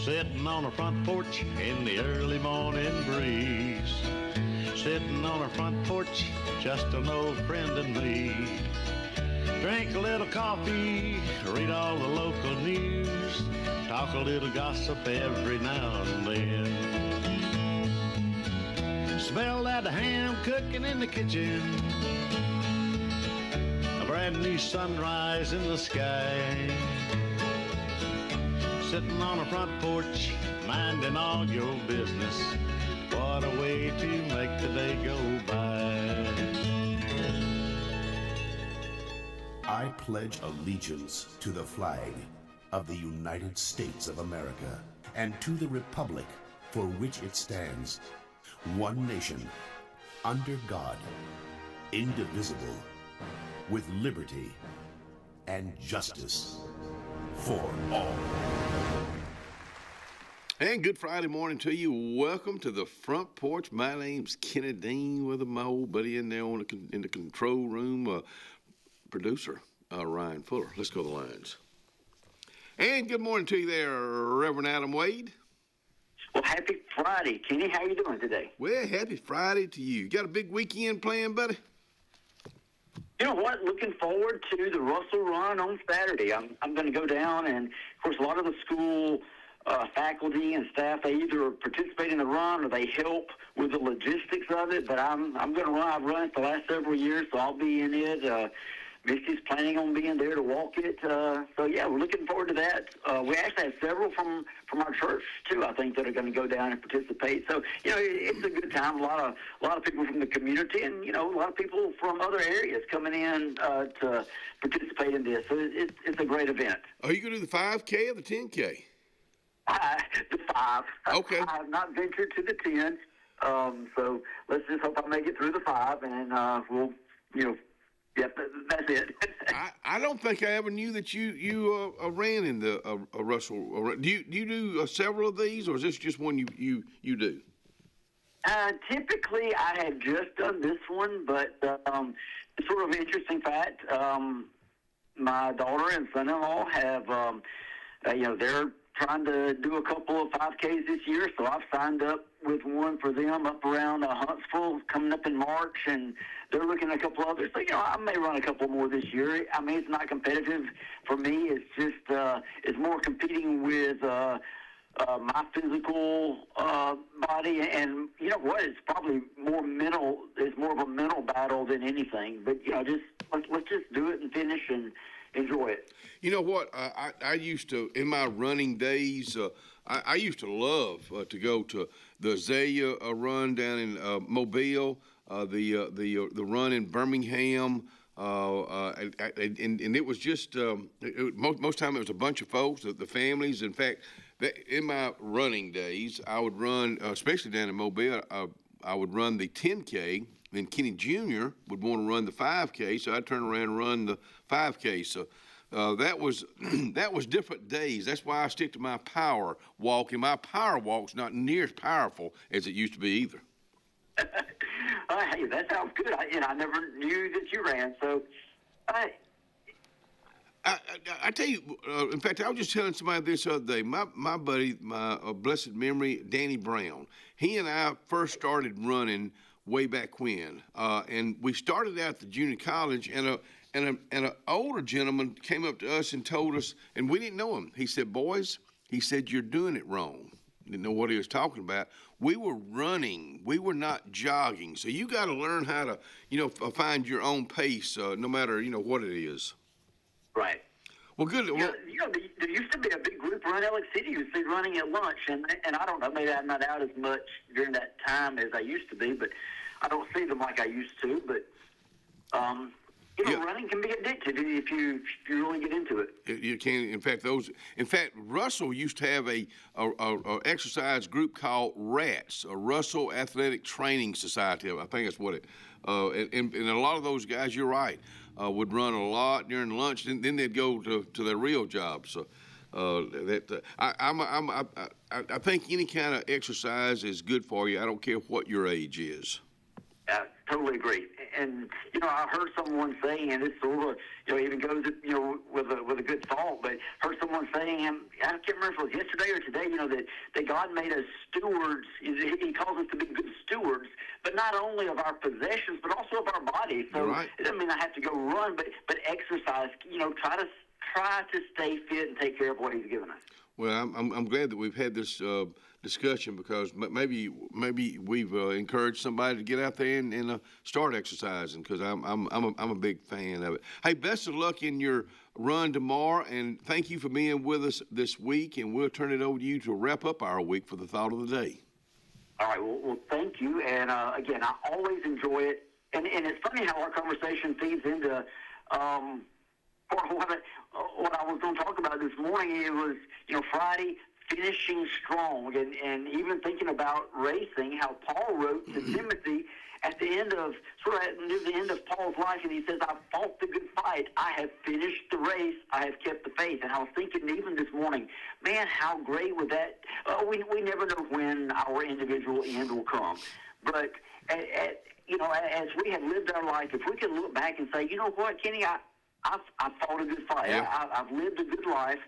Sitting on a front porch in the early morning breeze. Sitting on a front porch, just an old friend and me. Drink a little coffee, read all the local news, talk a little gossip every now and then. Smell that ham cooking in the kitchen, a brand new sunrise in the sky. Sitting on a front porch, minding all your business. What a way to make the day go by. I pledge allegiance to the flag of the United States of America and to the republic for which it stands, one nation, under God, indivisible, with liberty and justice for all. And good Friday morning to you. Welcome to the Front Porch. My name's Kenny Dean with my old buddy in there in the control room, producer Ryan Fuller. Let's go to the lines. And good morning to you there, Reverend Adam Wade. Well, happy Friday, Kenny. How you doing today? Well, happy Friday to you. Got a big weekend planned, buddy? You know what? Looking forward to the Russell Run on Saturday. I'm going to go down, and of course, a lot of the school faculty and staff, they either participate in the run or they help with the logistics of it. But I'm going to run. I've run it the last several years, so I'll be in it. Missy's planning on being there to walk it. So yeah, we're looking forward to that. We actually have several from our church too, I think, that are going to go down and participate. So it's a good time. A lot of people from the community, and a lot of people from other areas coming in to participate in this. So it's a great event. Are you going to do the 5K or the 10K? The 5. Okay. I have not ventured to the 10. So let's just hope I make it through the 5, and we'll, yep, that's it. I don't think I ever knew that you ran in the Russell. Do you do several of these, or is this just one you do? Typically, I have just done this one, but sort of interesting fact, my daughter and son-in-law have, they're trying to do a couple of 5Ks this year, so I've signed up with one for them up around Huntsville coming up in March, and they're looking at a couple others. So, I may run a couple more this year. I mean, it's not competitive for me. It's just it's more competing with my physical body, and you know what? It's probably more mental. It's more of a mental battle than anything. But let's just do it and finish and enjoy it. You know what? I used to, in my running days, I used to love to go to the Azalea run down in Mobile, the run in Birmingham, and it was just most time it was a bunch of folks, the families. In fact, in my running days, I would run, especially down in Mobile, I would run the 10K. Then Kenny Jr. would want to run the 5K, so I'd turn around and run the 5K. So that was different days. That's why I stick to my power walk, and my power walk's not near as powerful as it used to be either. Hey, that sounds good. I never knew that you ran, so I tell you, in fact, I was just telling somebody this other day. My buddy, my blessed memory, Danny Brown, he and I first started running way back when, and we started out at the junior college, and an older gentleman came up to us and told us, and we didn't know him. He said, "Boys," he said, "you're doing it wrong." Didn't know what he was talking about. We were running. We were not jogging. So you got to learn how to, find your own pace, no matter, what it is. Right. Well, good. Well, there used to be a big group around Alex City who would be running at lunch, and I don't know, maybe I'm not out as much during that time as I used to be, but I don't see them like I used to. But running can be addictive if you really get into it. You can. In fact, Russell used to have a exercise group called RATS, a Russell Athletic Training Society. I think that's what it. And a lot of those guys, you're right, would run a lot during lunch, and then they'd go to their real jobs. So I think any kind of exercise is good for you. I don't care what your age is. I totally agree. and I heard someone saying, and it's sort of even goes with a good thought, but heard someone saying, I can't remember if it was yesterday or today, that God made us stewards. He calls us to be good stewards, but not only of our possessions, but also of our bodies. So right. It doesn't mean I have to go run, but exercise. Try to stay fit and take care of what He's given us. Well, I'm glad that we've had this discussion, because maybe we've encouraged somebody to get out there and start exercising, because I'm a big fan of it. Hey, best of luck in your run tomorrow, and thank you for being with us this week. And we'll turn it over to you to wrap up our week for the thought of the day. All right. Well, thank you. And again, I always enjoy it. And it's funny how our conversation feeds into what I was going to talk about this morning. It was, Friday, finishing strong, and even thinking about racing, how Paul wrote to Timothy at the end of, near the end of Paul's life, and he says, "I've fought the good fight. I have finished the race. I have kept the faith." And I was thinking even this morning, man, how great would that, we never know when our individual end will come. But, as we have lived our life, if we can look back and say, you know what, Kenny, I've fought a good fight. Yeah. I've lived a good life,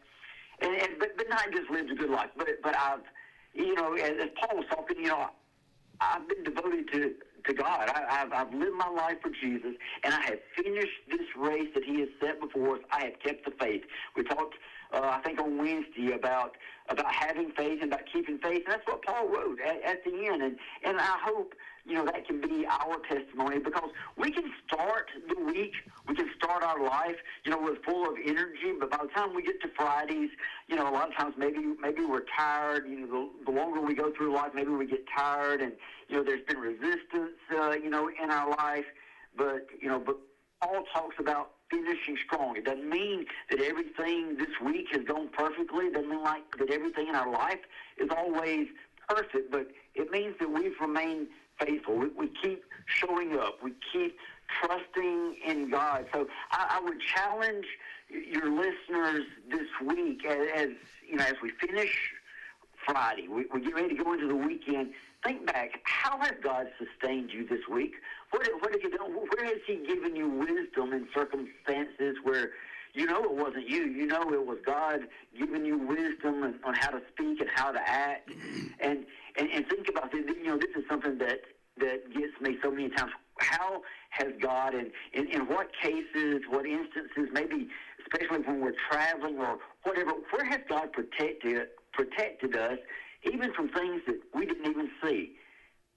but not just lived a good life, but I've, as Paul was talking, I've been devoted to God. I've lived my life for Jesus, and I have finished this race that He has set before us. I have kept the faith. We talked, I think, on Wednesday about having faith and about keeping faith, and that's what Paul wrote at the end. And I hope, that can be our testimony, because we can start the week, we can start our life, with full of energy, but by the time we get to Fridays, a lot of times maybe we're tired. The longer we go through life, maybe we get tired, and there's been resistance, in our life. But Paul talks about finishing strong. It doesn't mean that everything this week has gone perfectly. It doesn't mean that everything in our life is always perfect, but it means that we've remained faithful. We keep showing up. We keep trusting in God. So I would challenge your listeners this week, as we finish Friday, we get ready to go into the weekend. Think back, how has God sustained you this week? What have you done? Where has He given you wisdom in circumstances where it wasn't you? It was God giving you wisdom on how to speak and how to act. And think about this. This is something that gets me so many times. How has God, and in what cases, what instances, maybe especially when we're traveling or whatever, where has God protected us, even from things that we didn't even see?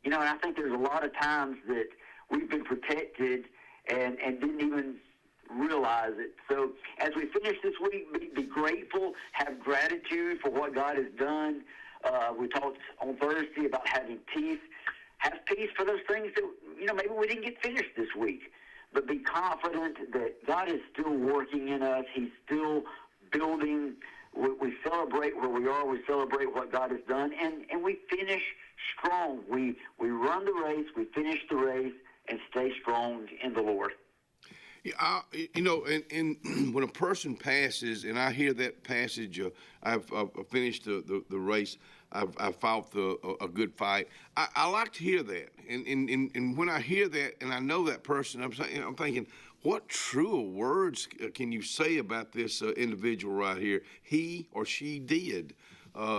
And I think there's a lot of times that we've been protected and didn't even realize it. So as we finish this week, be grateful, have gratitude for what God has done. We talked on Thursday about having peace. Have peace for those things that, maybe we didn't get finished this week. But be confident that God is still working in us. He's still building. We celebrate where we are. We celebrate what God has done. And we finish strong. We run the race. We finish the race and stay strong in the Lord. Yeah, and when a person passes, and I hear that passage, I've finished the race, I've fought a good fight. I like to hear that, and when I hear that, and I know that person, I'm thinking, what truer words can you say about this individual right here? He or she did.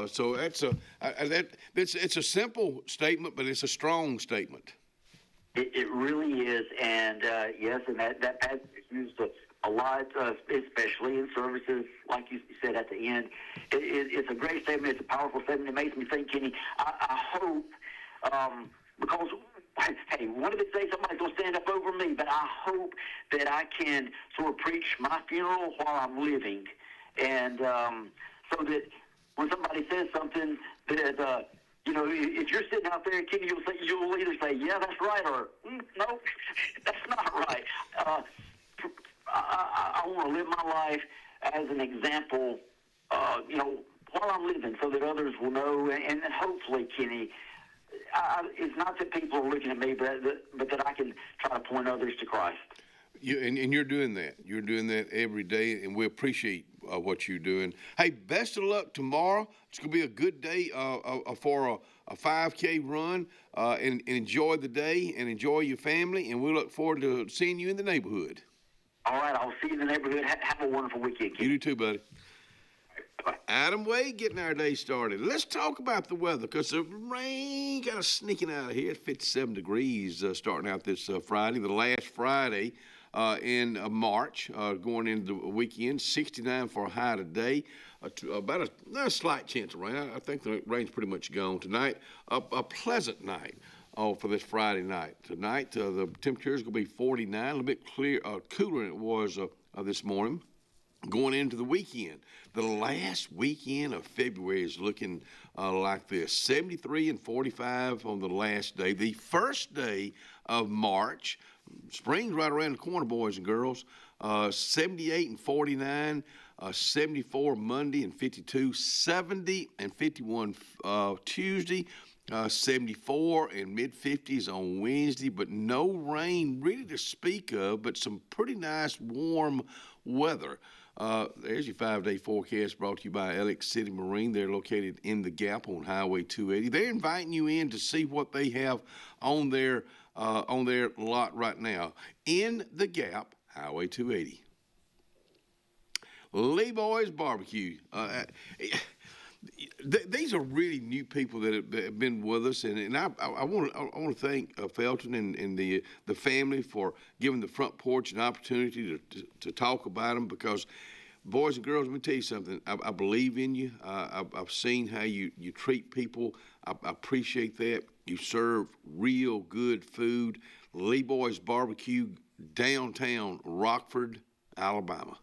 So it's a simple statement, but it's a strong statement. It really is, and yes, and that passage is used a lot, especially in services, like you said at the end. It's a great statement. It's a powerful statement. It makes me think, Kenny, I hope, because, hey, one of the days somebody's going to stand up over me, but I hope that I can sort of preach my funeral while I'm living, and so that when somebody says something that, if you're sitting out there, Kenny, you'll either say, yeah, that's right, or no, that's not right. I want to live my life as an example, while I'm living, so that others will know, and hopefully, Kenny, it's not that people are looking at me, but that I can try to point others to Christ. And you're doing that. You're doing that every day, and we appreciate what you're doing. Hey, best of luck tomorrow. It's going to be a good day for 5K run and enjoy the day and enjoy your family. And we look forward to seeing you in the neighborhood. All right, I'll see you in the neighborhood. Have a wonderful weekend, kid. You do too, buddy. Bye. Adam Wade getting our day started. Let's talk about the weather because the rain kind of sneaking out of here. 57 degrees starting out this Friday, the last Friday in March, going into the weekend. 69 for a high today. About a slight chance of rain. I think the rain's pretty much gone tonight. A pleasant night. For this Friday night. Tonight, the temperature is going to be 49, a little bit cooler than it was this morning. Going into the weekend, the last weekend of February is looking like this: 73 and 45 on the last day. The first day of March, spring's right around the corner, boys and girls. 78 and 49. 74 Monday and 52. 70 and 51 Tuesday. 74 and mid-50s on Wednesday, but no rain really to speak of, but some pretty nice warm weather. There's your 5-day forecast brought to you by Alex City Marine. They're located in the Gap on Highway 280. They're inviting you in to see what they have on their lot right now. In the Gap, Highway 280. Lee Boys Barbecue. These are really new people that have been with us, and I want to thank Felton and the family for giving the Front Porch an opportunity to talk about them, because, boys and girls, let me tell you something. I believe in you. I've seen how you treat people. I appreciate that. You serve real good food. Lee Boys Barbecue, downtown Rockford, Alabama.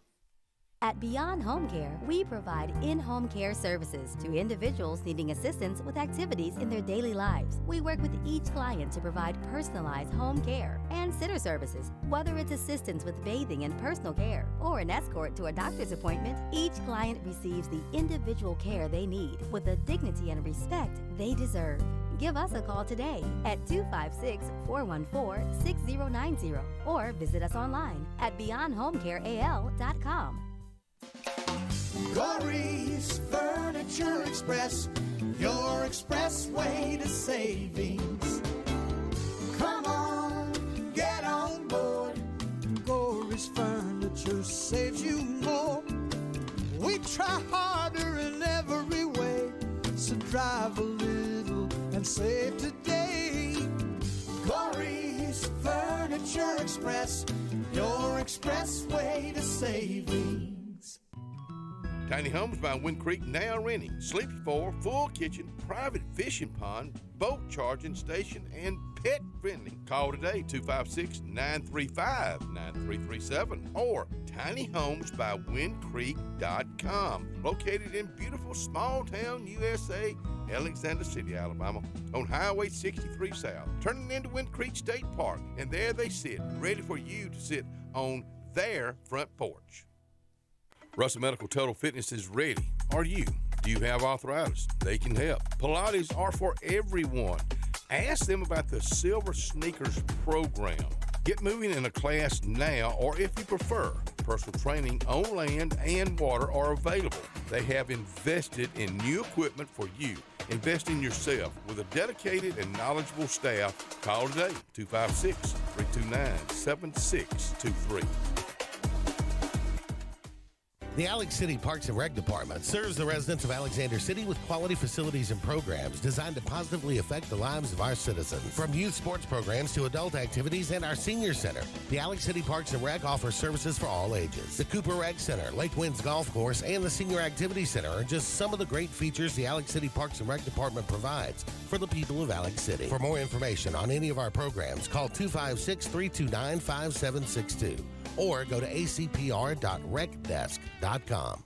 At Beyond Home Care, we provide in-home care services to individuals needing assistance with activities in their daily lives. We work with each client to provide personalized home care and sitter services. Whether it's assistance with bathing and personal care or an escort to a doctor's appointment, each client receives the individual care they need with the dignity and respect they deserve. Give us a call today at 256-414-6090 or visit us online at beyondhomecareal.com. Glory's Furniture Express, your expressway to savings. Come on, get on board. Glory's Furniture saves you more. We try harder in every way, so drive a little and save today. Glory's Furniture Express, your expressway to savings. Tiny Homes by Wind Creek now renting. Sleepy 4, full kitchen, private fishing pond, boat charging station, and pet friendly. Call today, 256-935-9337 or tinyhomesbywindcreek.com. Located in beautiful small town USA, Alexander City, Alabama, on Highway 63 South, turning into Wind Creek State Park. And there they sit, ready for you to sit on their front porch. Russell Medical Total Fitness is ready. Are you? Do you have arthritis? They can help. Pilates are for everyone. Ask them about the Silver Sneakers program. Get moving in a class now, or if you prefer, personal training on land and water are available. They have invested in new equipment for you. Invest in yourself with a dedicated and knowledgeable staff. Call today, 256-329-7623. The Alex City Parks and Rec Department serves the residents of Alexander City with quality facilities and programs designed to positively affect the lives of our citizens. From youth sports programs to adult activities and our senior center, the Alex City Parks and Rec offers services for all ages. The Cooper Rec Center, Lake Winds Golf Course, and the Senior Activity Center are just some of the great features the Alex City Parks and Rec Department provides for the people of Alex City. For more information on any of our programs, call 256-329-5762. or go to acpr.recdesk.com.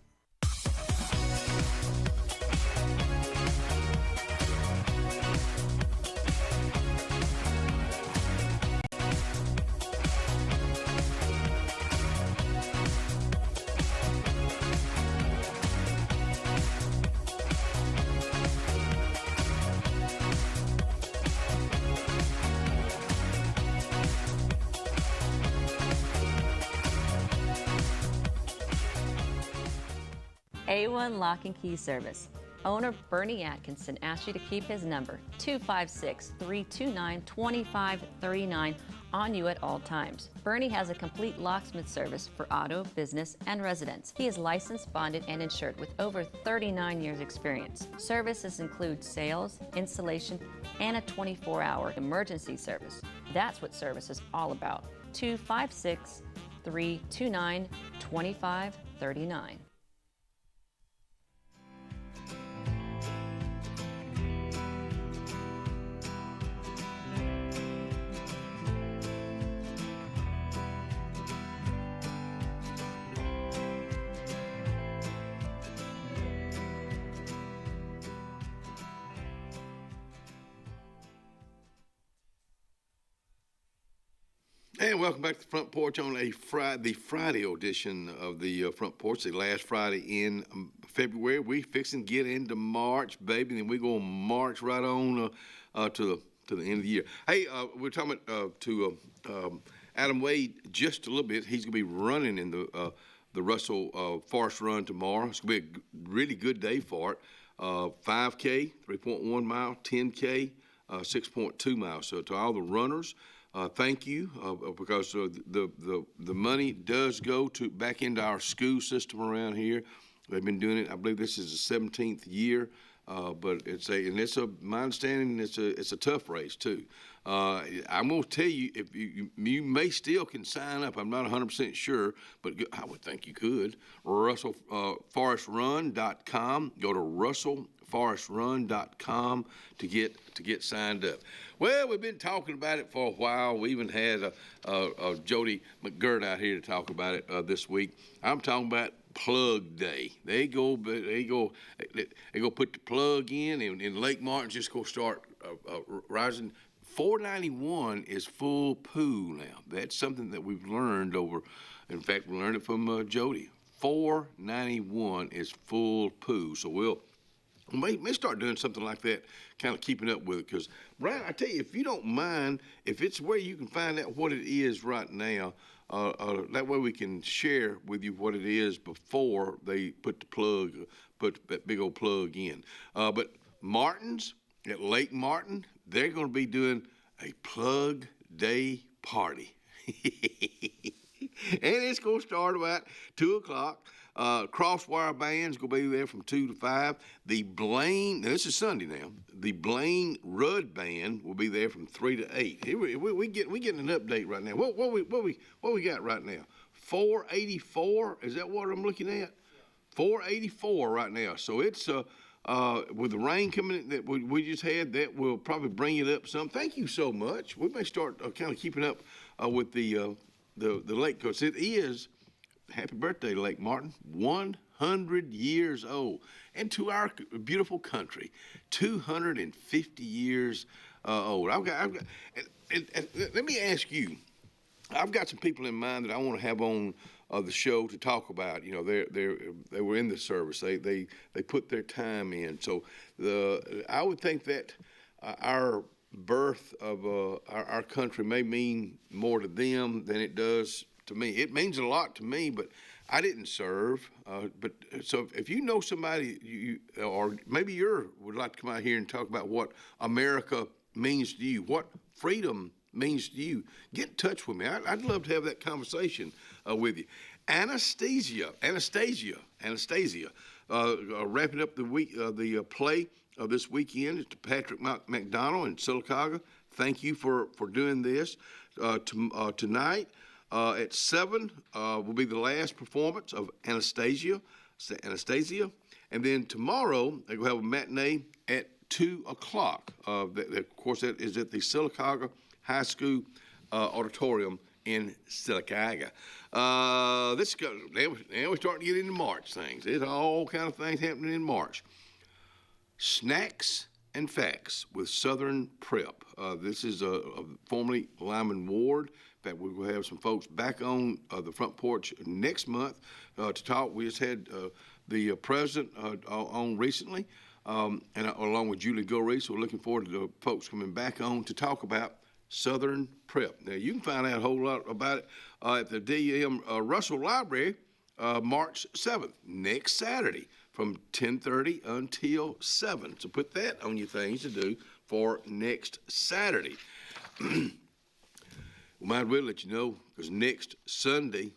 A1 Lock and Key Service. Owner Bernie Atkinson asks you to keep his number, 256-329-2539, on you at all times. Bernie has a complete locksmith service for auto, business, and residence. He is licensed, bonded, and insured with over 39 years experience. Services include sales, installation, and a 24-hour emergency service. That's what service is all about. 256-329-2539. And welcome back to the Front Porch on the Friday edition of the Front Porch, the last Friday in February. We fixing to get into March, baby, and we gonna march right on to the end of the year. Hey, we're talking to Adam Wade just a little bit. He's gonna be running in the Russell Forest Run tomorrow. It's gonna be a really good day for it. 5K, 3.1 mile, 10K, 6.2 miles. So to all the runners, thank you, because the money does go back into our school system around here. They've been doing it. I believe this is the 17th year, but my understanding, it's a tough race too. I'm going to tell you, if you may still can sign up. I'm not 100% sure, but I would think you could. RussellForestRun.com. Go to RussellForestRun.com to get signed up. Well, we've been talking about it for a while. We even had Jody McGirt out here to talk about it this week. I'm talking about Plug Day. They go put the plug in, and Lake Martin's just going to start rising. 491 is full pool now. That's something that we've learned over. In fact, we learned it from Jody. 491 is full pool. So we may start doing something like that, kind of keeping up with it. Because, Brian, I tell you, if you don't mind, if it's where you can find out what it is right now, that way we can share with you what it is before they put that big old plug in. But Martin's at Lake Martin, they're going to be doing a Plug Day party. And it's going to start about 2 o'clock. Crosswire band's going to be there from 2 to 5. The Blaine, now this is Sunday now, the Blaine Rudd band will be there from 3 to 8. Here we getting an update right now. What we got right now? 484, is that what I'm looking at? 484 right now. So it's with the rain coming in that we just had, that will probably bring it up some. Thank you so much. We may start kind of keeping up with the lake, because it is, happy birthday, Lake Martin, 100 years old. And to our beautiful country, 250 years old. I've got let me ask you, I've got some people in mind that I want to have on the show to talk about. You know, they were in the service. They put their time in. So I would think that our birth of our country may mean more to them than it does to me. It means a lot to me, but I didn't serve. But so if you know somebody, or maybe you would like to come out here and talk about what America means to you, what freedom means to you, get in touch with me. I'd love to have that conversation with you. Anastasia, wrapping up the week, the play of this weekend is to Patrick McDonald in Sylacauga. Thank you for doing this. Tonight at 7 will be the last performance of Anastasia, and then tomorrow they will have a matinee at 2 o'clock. Of course, that is at the Sylacauga High School auditorium in Sylacauga. Now we're starting to get into March things. There's all kind of things happening in March. Snacks and Facts with Southern Prep. This is formerly Lyman Ward. In fact, we will have some folks back on the Front Porch next month to talk. We just had the president on recently, and along with Julie Gorey. So we're looking forward to the folks coming back on to talk about Southern Prep. Now, you can find out a whole lot about it at the D.M. Russell Library March 7th, next Saturday, from 10:30 until 7. So put that on your things to do for next Saturday. We might as well let you know, because next Sunday,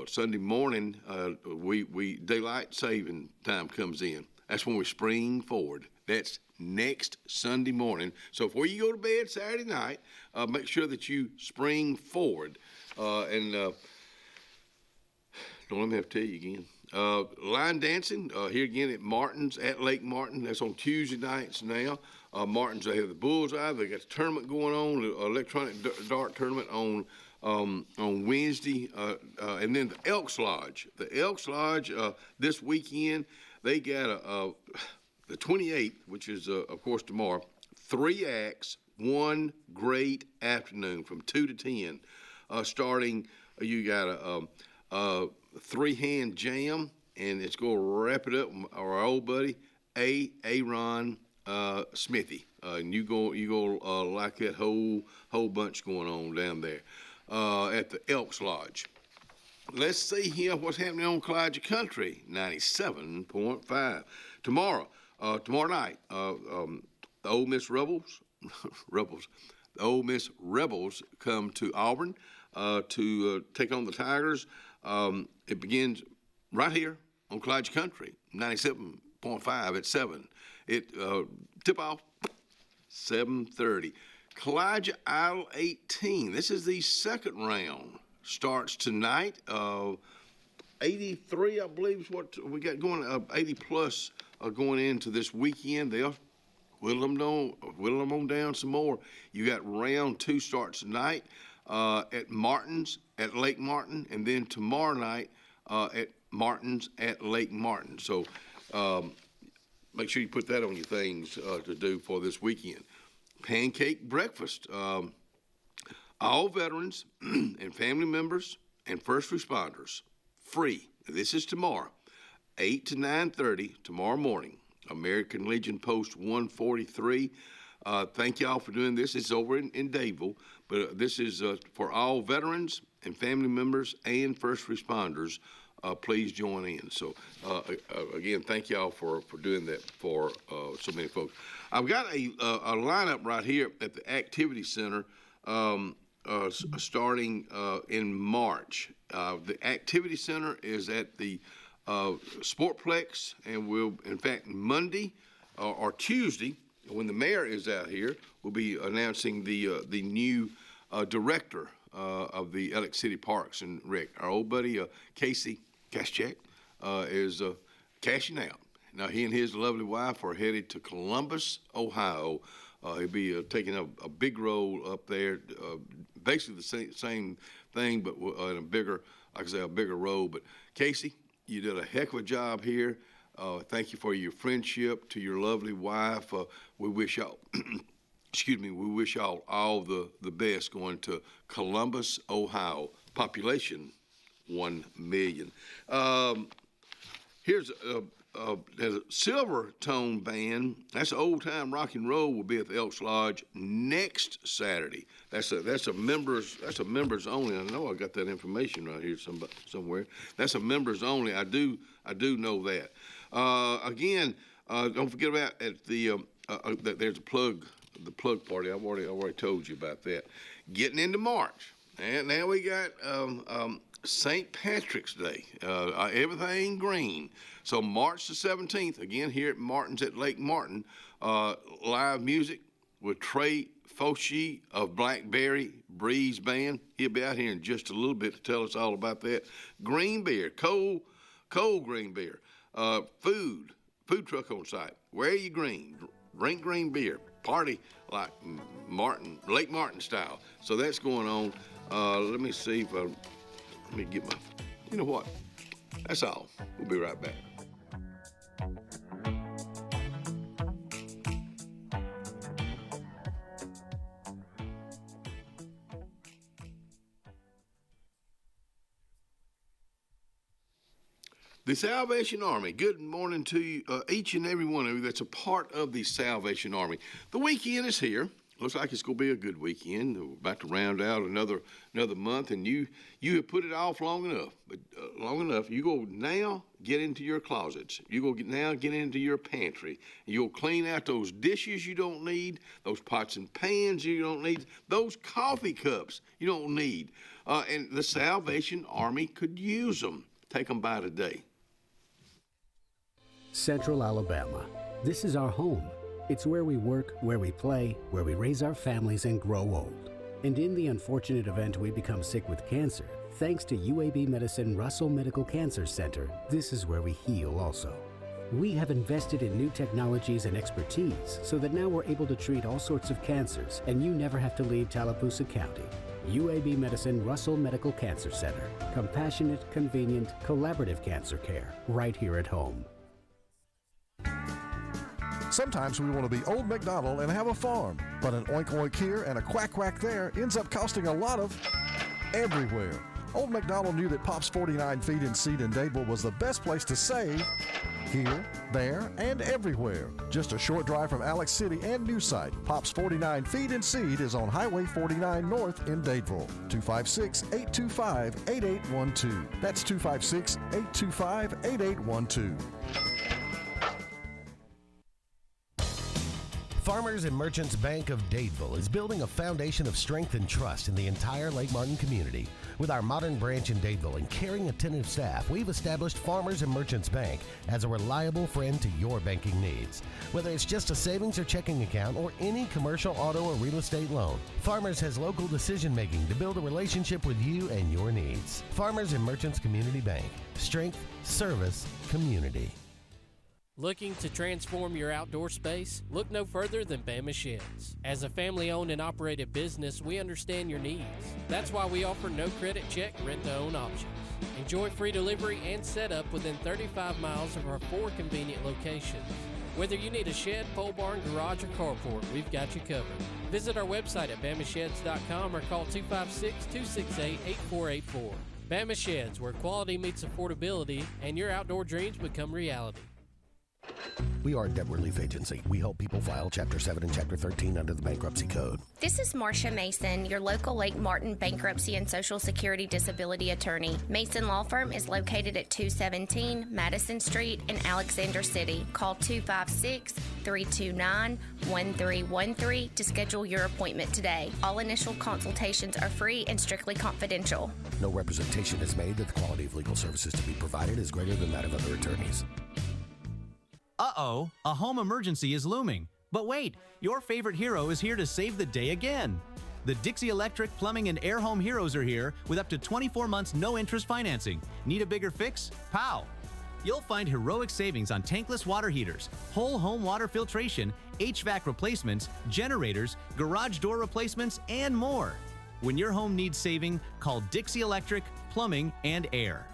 Sunday morning, we daylight saving time comes in. That's when we spring forward. That's next Sunday morning. So before you go to bed Saturday night, make sure that you spring forward. Don't let me have to tell you again. Line dancing, here again at Martin's, at Lake Martin. That's on Tuesday nights now. Martin's, they have the bullseye. They got the tournament going on, the electronic dart tournament on Wednesday. And then the Elks Lodge. The Elks Lodge, this weekend, they got the 28th, which is, of course, tomorrow, 3 acts, one great afternoon from 2 to 10. Starting, you got a 3-hand jam, and it's going to wrap it up with our old buddy, Aaron Smithy. And you go like that whole bunch going on down there at the Elks Lodge. Let's see here what's happening on Clyde Country, 97.5. Tomorrow night, the Ole Miss Rebels, the Ole Miss Rebels come to Auburn to take on the Tigers. It begins right here on Clyde Country, 97.5 at 7. It tip off 7:30. Clyde Isle 18. This is the second round. Starts tonight. 83, I believe, is what we got going. 80 plus going into this weekend. They'll whittle them on down some more. You got round 2 starts tonight at Martin's at Lake Martin, and then tomorrow night at Martin's at Lake Martin. So make sure you put that on your things to do for this weekend. Pancake breakfast. All veterans and family members and first responders, free. This is tomorrow, 8 to 9:30 tomorrow morning. American Legion Post 143. Thank y'all for doing this. It's over in Dadeville, but this is for all veterans and family members and first responders. Please join in. So, again, thank y'all for doing that for so many folks. I've got a lineup right here at the Activity Center starting in March. The Activity Center is at the Sportplex, and we'll, in fact, Monday or Tuesday, when the mayor is out here, we'll be announcing the new director of the Alex City Parks and Rec. Our old buddy Casey Kaschek is cashing out. Now, he and his lovely wife are headed to Columbus, Ohio. He'll be taking a big role up there, basically the same thing, but in a bigger, like I say, a bigger role. But Casey, you did a heck of a job here. Thank you for your friendship to your lovely wife. We wish y'all, we wish y'all all the best going to Columbus, Ohio. Population, 1 million. Here's a Silver Tone Band. That's old time rock and roll. Will be at the Elks Lodge next Saturday. That's a members only. I know I got that information right here somewhere. That's a members only. I do know that. Again, don't forget about at the there's the plug party. I've already told you about that. Getting into March, and now we got St. Patrick's Day. Everything green. So March the 17th, again here at Martin's at Lake Martin, live music with Trey Foshee of Blackberry Breeze Band. He'll be out here in just a little bit to tell us all about that. Green beer, cold green beer, food truck on site. Wear your green, drink green beer, party like Lake Martin style. So that's going on. Let me see if let me get my, you know what? That's all. We'll be right back. The Salvation Army, good morning to you, each and every one of you that's a part of the Salvation Army. The weekend is here. Looks like it's going to be a good weekend. We're about to round out another month, and you have put it off long enough. But long enough, you go now get into your closets. You go now get into your pantry. You'll clean out those dishes you don't need, those pots and pans you don't need, those coffee cups you don't need. And the Salvation Army could use them. Take them by today. Central Alabama. This is our home. It's where we work, where we play, where we raise our families and grow old. And in the unfortunate event we become sick with cancer, thanks to UAB Medicine Russell Medical Cancer Center, this is where we heal also. We have invested in new technologies and expertise so that now we're able to treat all sorts of cancers, and you never have to leave Tallapoosa County. UAB Medicine Russell Medical Cancer Center. Compassionate, convenient, collaborative cancer care right here at home. Sometimes we want to be Old MacDonald and have a farm, but an oink oink here and a quack quack there ends up costing a lot of everywhere. Old MacDonald knew that Pop's 49 Feed and Seed in Dadeville was the best place to save here, there, and everywhere. Just a short drive from Alex City and new site. Pop's 49 Feed and Seed is on Highway 49 North in Dadeville. 256-825-8812. That's 256-825-8812. Farmers and Merchants Bank of Dadeville is building a foundation of strength and trust in the entire Lake Martin community. With our modern branch in Dadeville and caring, attentive staff, we've established Farmers and Merchants Bank as a reliable friend to your banking needs. Whether it's just a savings or checking account or any commercial, auto, or real estate loan, Farmers has local decision-making to build a relationship with you and your needs. Farmers and Merchants Community Bank. Strength, service, community. Looking to transform your outdoor space? Look no further than Bama Sheds. As a family-owned and operated business, we understand your needs. That's why we offer no credit check, rent-to-own options. Enjoy free delivery and setup within 35 miles of our 4 convenient locations. Whether you need a shed, pole barn, garage, or carport, we've got you covered. Visit our website at bamasheds.com or call 256-268-8484. Bama Sheds, where quality meets affordability and your outdoor dreams become reality. We are a debt relief agency. We help people file Chapter 7 and Chapter 13 under the Bankruptcy Code. This is Marcia Mason, your local Lake Martin bankruptcy and Social Security disability attorney. Mason Law Firm is located at 217 Madison Street in Alexander City. Call 256-329-1313 to schedule your appointment today. All initial consultations are free and strictly confidential. No representation is made that the quality of legal services to be provided is greater than that of other attorneys. Uh-oh, a home emergency is looming. But wait, your favorite hero is here to save the day again. The Dixie Electric Plumbing and Air Home Heroes are here with up to 24 months no-interest financing. Need a bigger fix? Pow! You'll find heroic savings on tankless water heaters, whole home water filtration, HVAC replacements, generators, garage door replacements, and more. When your home needs saving, call Dixie Electric Plumbing and Air.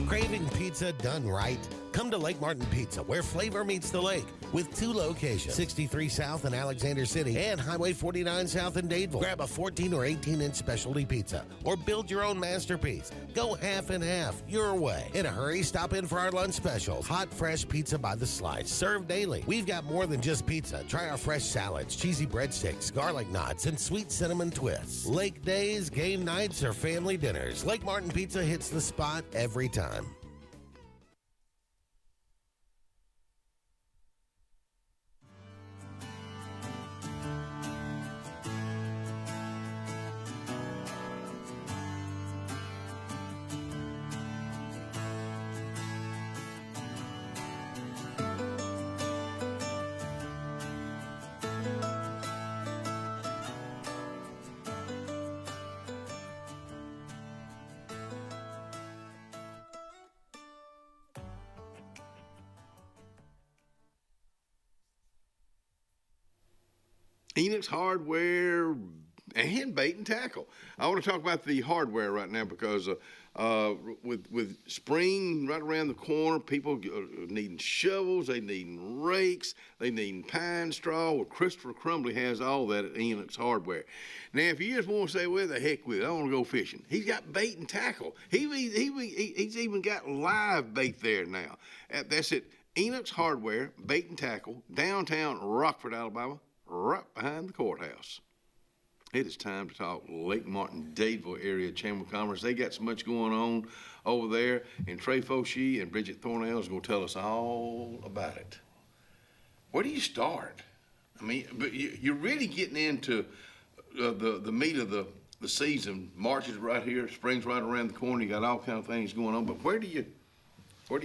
Craving pizza done right? Come to Lake Martin Pizza, where flavor meets the lake, with 2 locations, 63 South in Alexander City and Highway 49 South in Dadeville. Grab a 14 or 18-inch specialty pizza or build your own masterpiece. Go half and half your way. In a hurry, stop in for our lunch specials. Hot, fresh pizza by the slice, served daily. We've got more than just pizza. Try our fresh salads, cheesy breadsticks, garlic knots, and sweet cinnamon twists. Lake days, game nights, or family dinners, Lake Martin Pizza hits the spot every time. Enix Hardware and Bait and Tackle. I want to talk about the hardware right now because with spring right around the corner, people are needing shovels, they needing rakes, they needing pine straw. Well, Christopher Crumbly has all that at Enix Hardware. Now, if you just want to say, well, the heck with it, I want to go fishing, he's got Bait and Tackle. He's even got live bait there now. That's at Enoch's Hardware, Bait and Tackle, downtown Rockford, Alabama, right behind the courthouse. It is time to talk Lake Martin, Dadeville area Chamber of Commerce. They got so much going on over there, and Trey Fauci and Bridget Thornell is going to tell us all about it. Where do you start? I mean, but you're really getting into the meat of the season. March is right here, spring's right around the corner. You got all kind of things going on, but where do you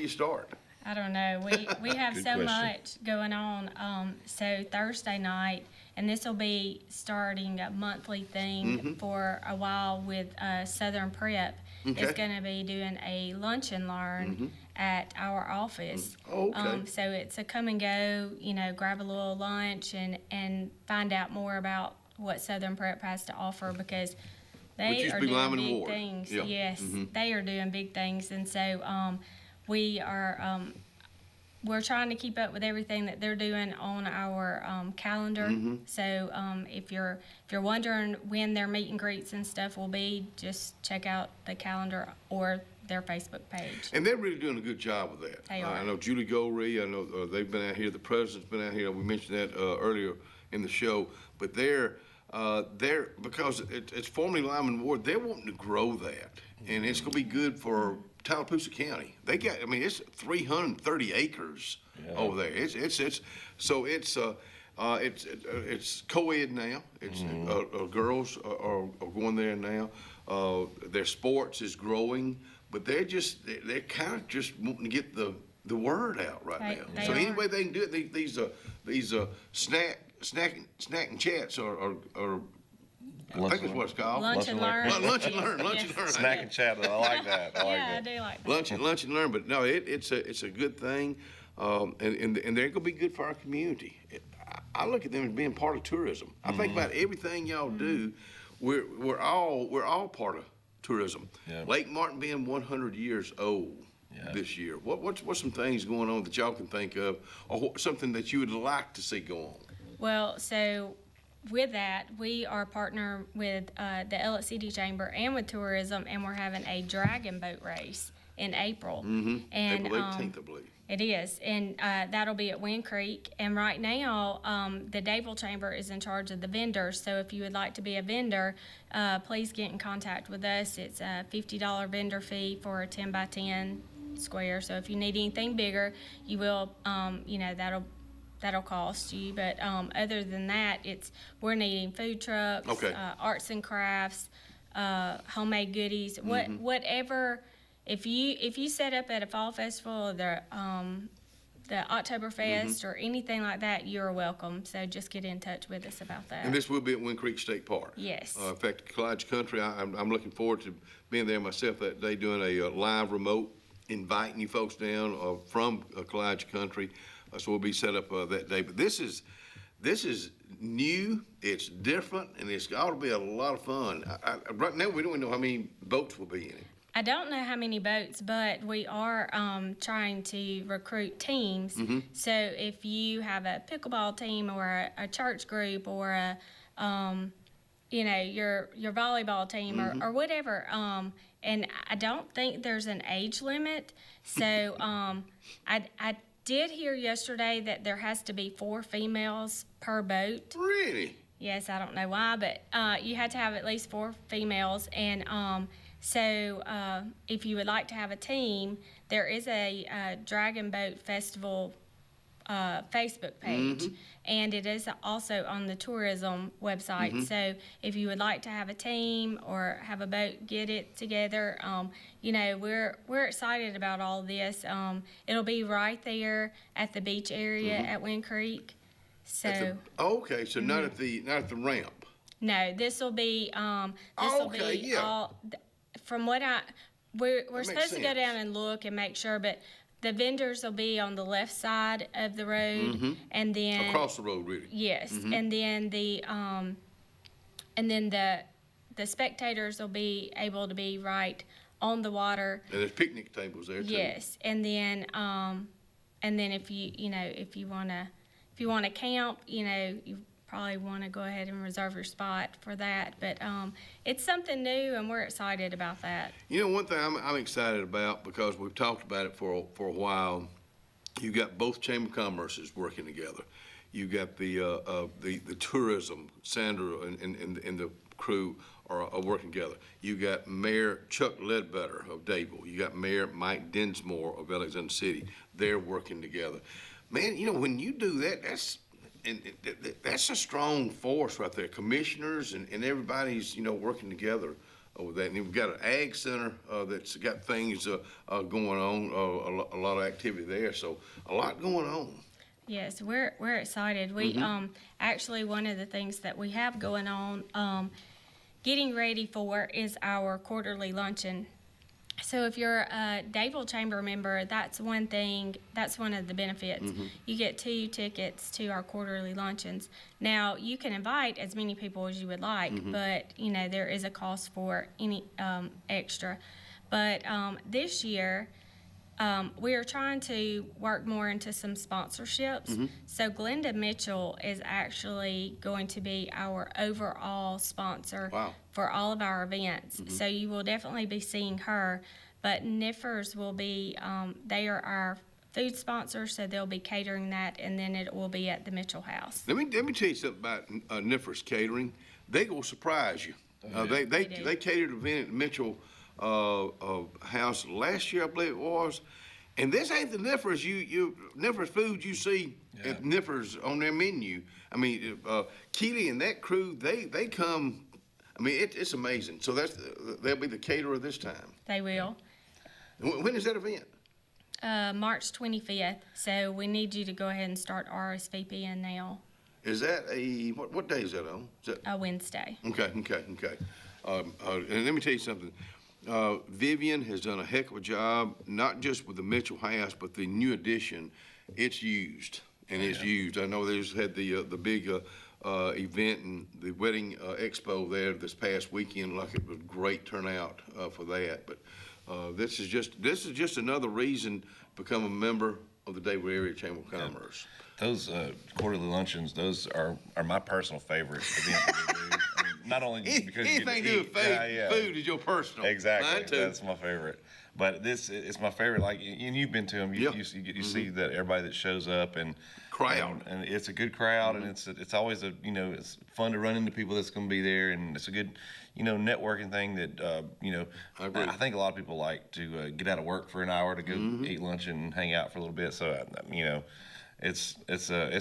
start? I don't know. We have so much going on. So Thursday night, and this will be starting a monthly thing for a while with Southern Prep. Okay. Is going to be doing a lunch and learn at our office. Oh, okay. So it's a come and go, grab a little lunch and find out more about what Southern Prep has to offer, because they are doing big things. Yeah. Yes, they are doing big things, and so we are. We're trying to keep up with everything that they're doing on our calendar. So if you're wondering when their meet and greets and stuff will be, just check out the calendar or their Facebook page. And they're really doing a good job with that. They are. I know Julie Golry. I know they've been out here. The president's been out here. We mentioned that earlier in the show. But they're because it's formerly Lyman Ward. They're wanting to grow that, and it's going to be good for Tallapoosa County. They got, it's 330 acres over there. It's co-ed now. It's girls are going there now. Their sports is growing, but they're kind of just wanting to get the word out right now. So any way they can do it, these snack and chats are I think it's what it's called. Lunch and learn. Lunch and learn. Lunch and learn. Snack and chat. I like that. I do like that. Lunch and learn. But no, it's a good thing, and they're gonna be good for our community. I look at them as being part of tourism. I think about everything y'all do. We're all part of tourism. Yeah. Lake Martin being 100 years old this year. What's some things going on that y'all can think of, or something that you would like to see go on? Well, so with that, we are partnered with the Ellet City Chamber and with tourism, and we're having a dragon boat race in April. And April 18th, I believe. It is, and that'll be at Wind Creek. And right now, the Dadeville Chamber is in charge of the vendors. So if you would like to be a vendor, please get in contact with us. It's a $50 vendor fee for a 10 by 10 square. So if you need anything bigger, you will, that'll cost you. But other than that, we're needing food trucks, arts and crafts, homemade goodies, whatever. If you set up at a fall festival, or the Oktoberfest or anything like that, you're welcome. So just get in touch with us about that. And this will be at Wind Creek State Park. Yes. In fact, Collage Country, I'm looking forward to being there myself that day, doing a live remote, inviting you folks down from Collage Country. So we'll be set up that day. But this is new, it's different, and it's ought to be a lot of fun. Right now, we don't know how many boats will be in it. I don't know how many boats, but we are trying to recruit teams. So if you have a pickleball team or a church group or a, your volleyball team or whatever, and I don't think there's an age limit. So I did hear yesterday that there has to be 4 females per boat. Really? Yes, I don't know why, but you had to have at least 4 females. And so if you would like to have a team, there is a Dragon Boat Festival Facebook page, and it is also on the tourism website. So if you would like to have a team or have a boat, get it together. We're excited about all this. It'll be right there at the beach area at Wind Creek. So so not at the ramp. No, this will be all. From what we're supposed to go down and look and make sure, but the vendors will be on the left side of the road, and then across the road, really. Yes, and then the spectators will be able to be right on the water. And there's picnic tables there too. Yes, and then if you want to camp, you probably want to go ahead and reserve your spot for that. But it's something new, and we're excited about that. One thing I'm excited about, because we've talked about it for a while, You got both Chamber of Commerce's working together. You got the tourism, Sandra and the crew are working together. You got Mayor Chuck Ledbetter of Dable. You got Mayor Mike Dinsmore of Alexander City. They're working together. Man, you know, when you do that, that's a strong force right there. Commissioners and everybody's, you know, working together over that. And we've got an ag center that's got things going on, a lot of activity there. So a lot going on. Yes, we're excited. We actually, one of the things that we have going on, getting ready for, is our quarterly luncheon. So if you're a Dable Chamber member, that's one thing, that's one of the benefits. You get 2 tickets to our quarterly luncheons. Now, you can invite as many people as you would like, but, you know, there is a cost for any extra. But this year, we are trying to work more into some sponsorships. So Glenda Mitchell is actually going to be our overall sponsor for all of our events. So you will definitely be seeing her. But Niffers will be, they are our food sponsor, so they'll be catering that, and then it will be at the Mitchell House. Let me tell you something about Niffers Catering. They will surprise you. They catered an event at Mitchell House last year, I believe it was. And this ain't the Niffers Niffers food you see at Niffers on their menu. I mean, Keely and that crew, they come. I mean, it's amazing. So they'll be the caterer this time. They will. When is that event? March 25th. So we need you to go ahead and start RSVPing now. Is that what day is that on? Is that a Wednesday? Okay. And let me tell you something. Vivian has done a heck of a job, not just with the Mitchell House, but the new addition. It's used, and it's used. I know they just had the big event and the wedding expo there this past weekend. Like, it was great turnout for that. But this is just another reason to become a member of the Dable Area Chamber of Commerce. Those quarterly luncheons, those are my personal favorite event that we do. I mean, not only because anything to do with food is your personal. Exactly, Mine too. That's my favorite. But this is my favorite. Like, and you've been to them. You see that everybody that shows up and crowd, and it's a good crowd, and it's always it's fun to run into people that's going to be there, and it's a good networking thing that I think a lot of people like to get out of work for an hour to go eat lunch and hang out for a little bit. So it's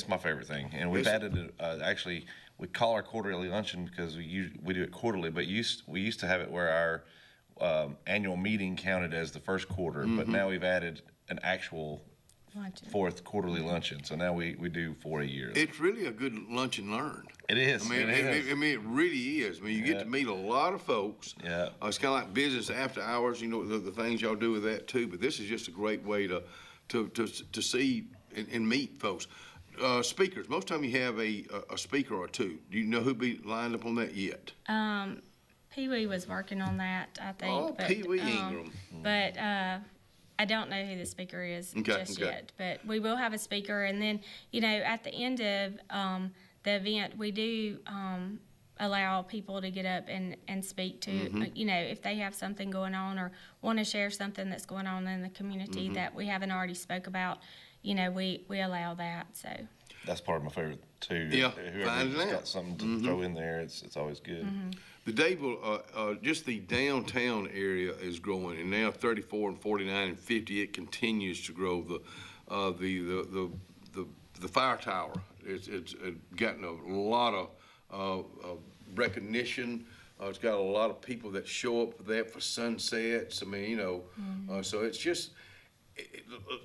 my favorite thing, and we've added actually. We call our quarterly luncheon because we do it quarterly, but we used to have it where our annual meeting counted as the first quarter, but now we've added an actual fourth quarterly luncheon. So now we do 4 a year. It's really a good lunch and learn. It is. I mean, it really is. I mean, you get to meet a lot of folks. Yeah. It's kind of like business after hours. The things y'all do with that too. But this is just a great way to see and meet folks. Speakers. Most time you have a speaker or two. Do you know who'll be lined up on that yet? Pee Wee was working on that, I think. Oh, Pee Wee Ingram. But I don't know who the speaker is yet. But we will have a speaker, and then at the end of the event, we do allow people to get up and speak to if they have something going on or want to share something that's going on in the community that we haven't already spoke about. We allow that. So that's part of my favorite too. Yeah, whoever's got something to throw in there, it's always good. The Dable, just the downtown area is growing, and now 34 and 49 and 50, it continues to grow. The fire tower, it's gotten a lot of recognition. It's got a lot of people that show up for that, for sunsets. I mean, so it's just.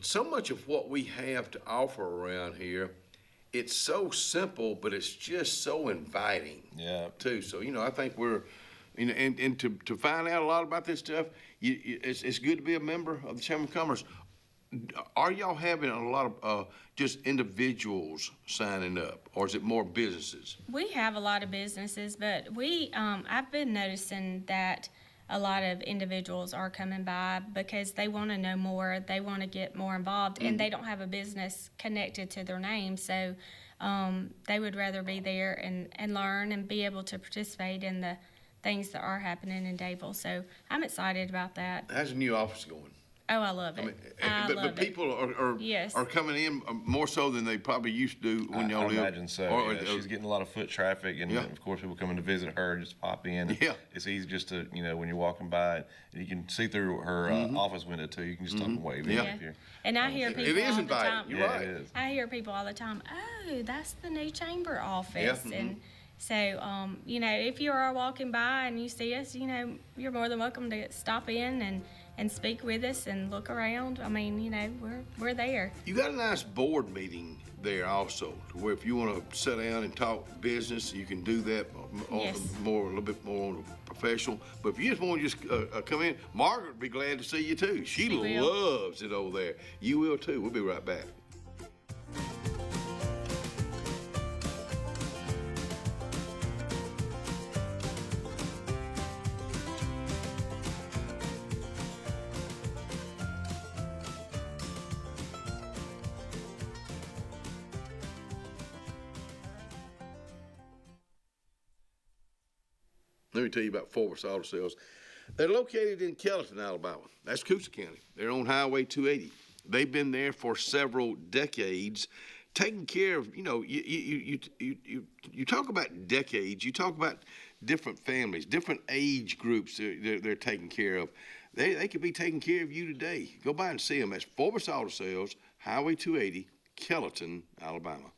So much of what we have to offer around here, it's so simple, but it's just so inviting. Yeah. Too. So I think we're, and to find out a lot about this stuff, it's good to be a member of the Chamber of Commerce. Are y'all having a lot of just individuals signing up, or is it more businesses? We have a lot of businesses, but I've been noticing that a lot of individuals are coming by because they want to know more, they want to get more involved, and they don't have a business connected to their name, so they would rather be there and learn and be able to participate in the things that are happening in Dable. So I'm excited about that. How's the new office going? Oh, I love it. But people are coming in more so than they probably used to do when y'all lived. I imagine so. She's getting a lot of foot traffic, and of course, people coming to visit her and just pop in. Yeah, it's easy just to when you're walking by, you can see through her office window too. You can just stop and wave. Yeah. And I hear people all the time. You're right. It is. I hear people all the time. Oh, that's the new chamber office, and. So, if you are walking by and you see us, you're more than welcome to stop in and speak with us and look around. I mean, we're there. You got a nice board meeting there also, where if you want to sit down and talk business, you can do that a little bit more on a professional. But if you just want to come in, Margaret would be glad to see you too. She loves it over there. You will too. We'll be right back. Let me tell you about Forward Auto Sales. They're located in Kellyton, Alabama. That's Coosa County. They're on Highway 280. They've been there for several decades, taking care of, you talk about decades, you talk about different families, different age groups they're taking care of. They could be taking care of you today. Go by and see them. That's Forward Auto Sales, Highway 280, Kellyton, Alabama.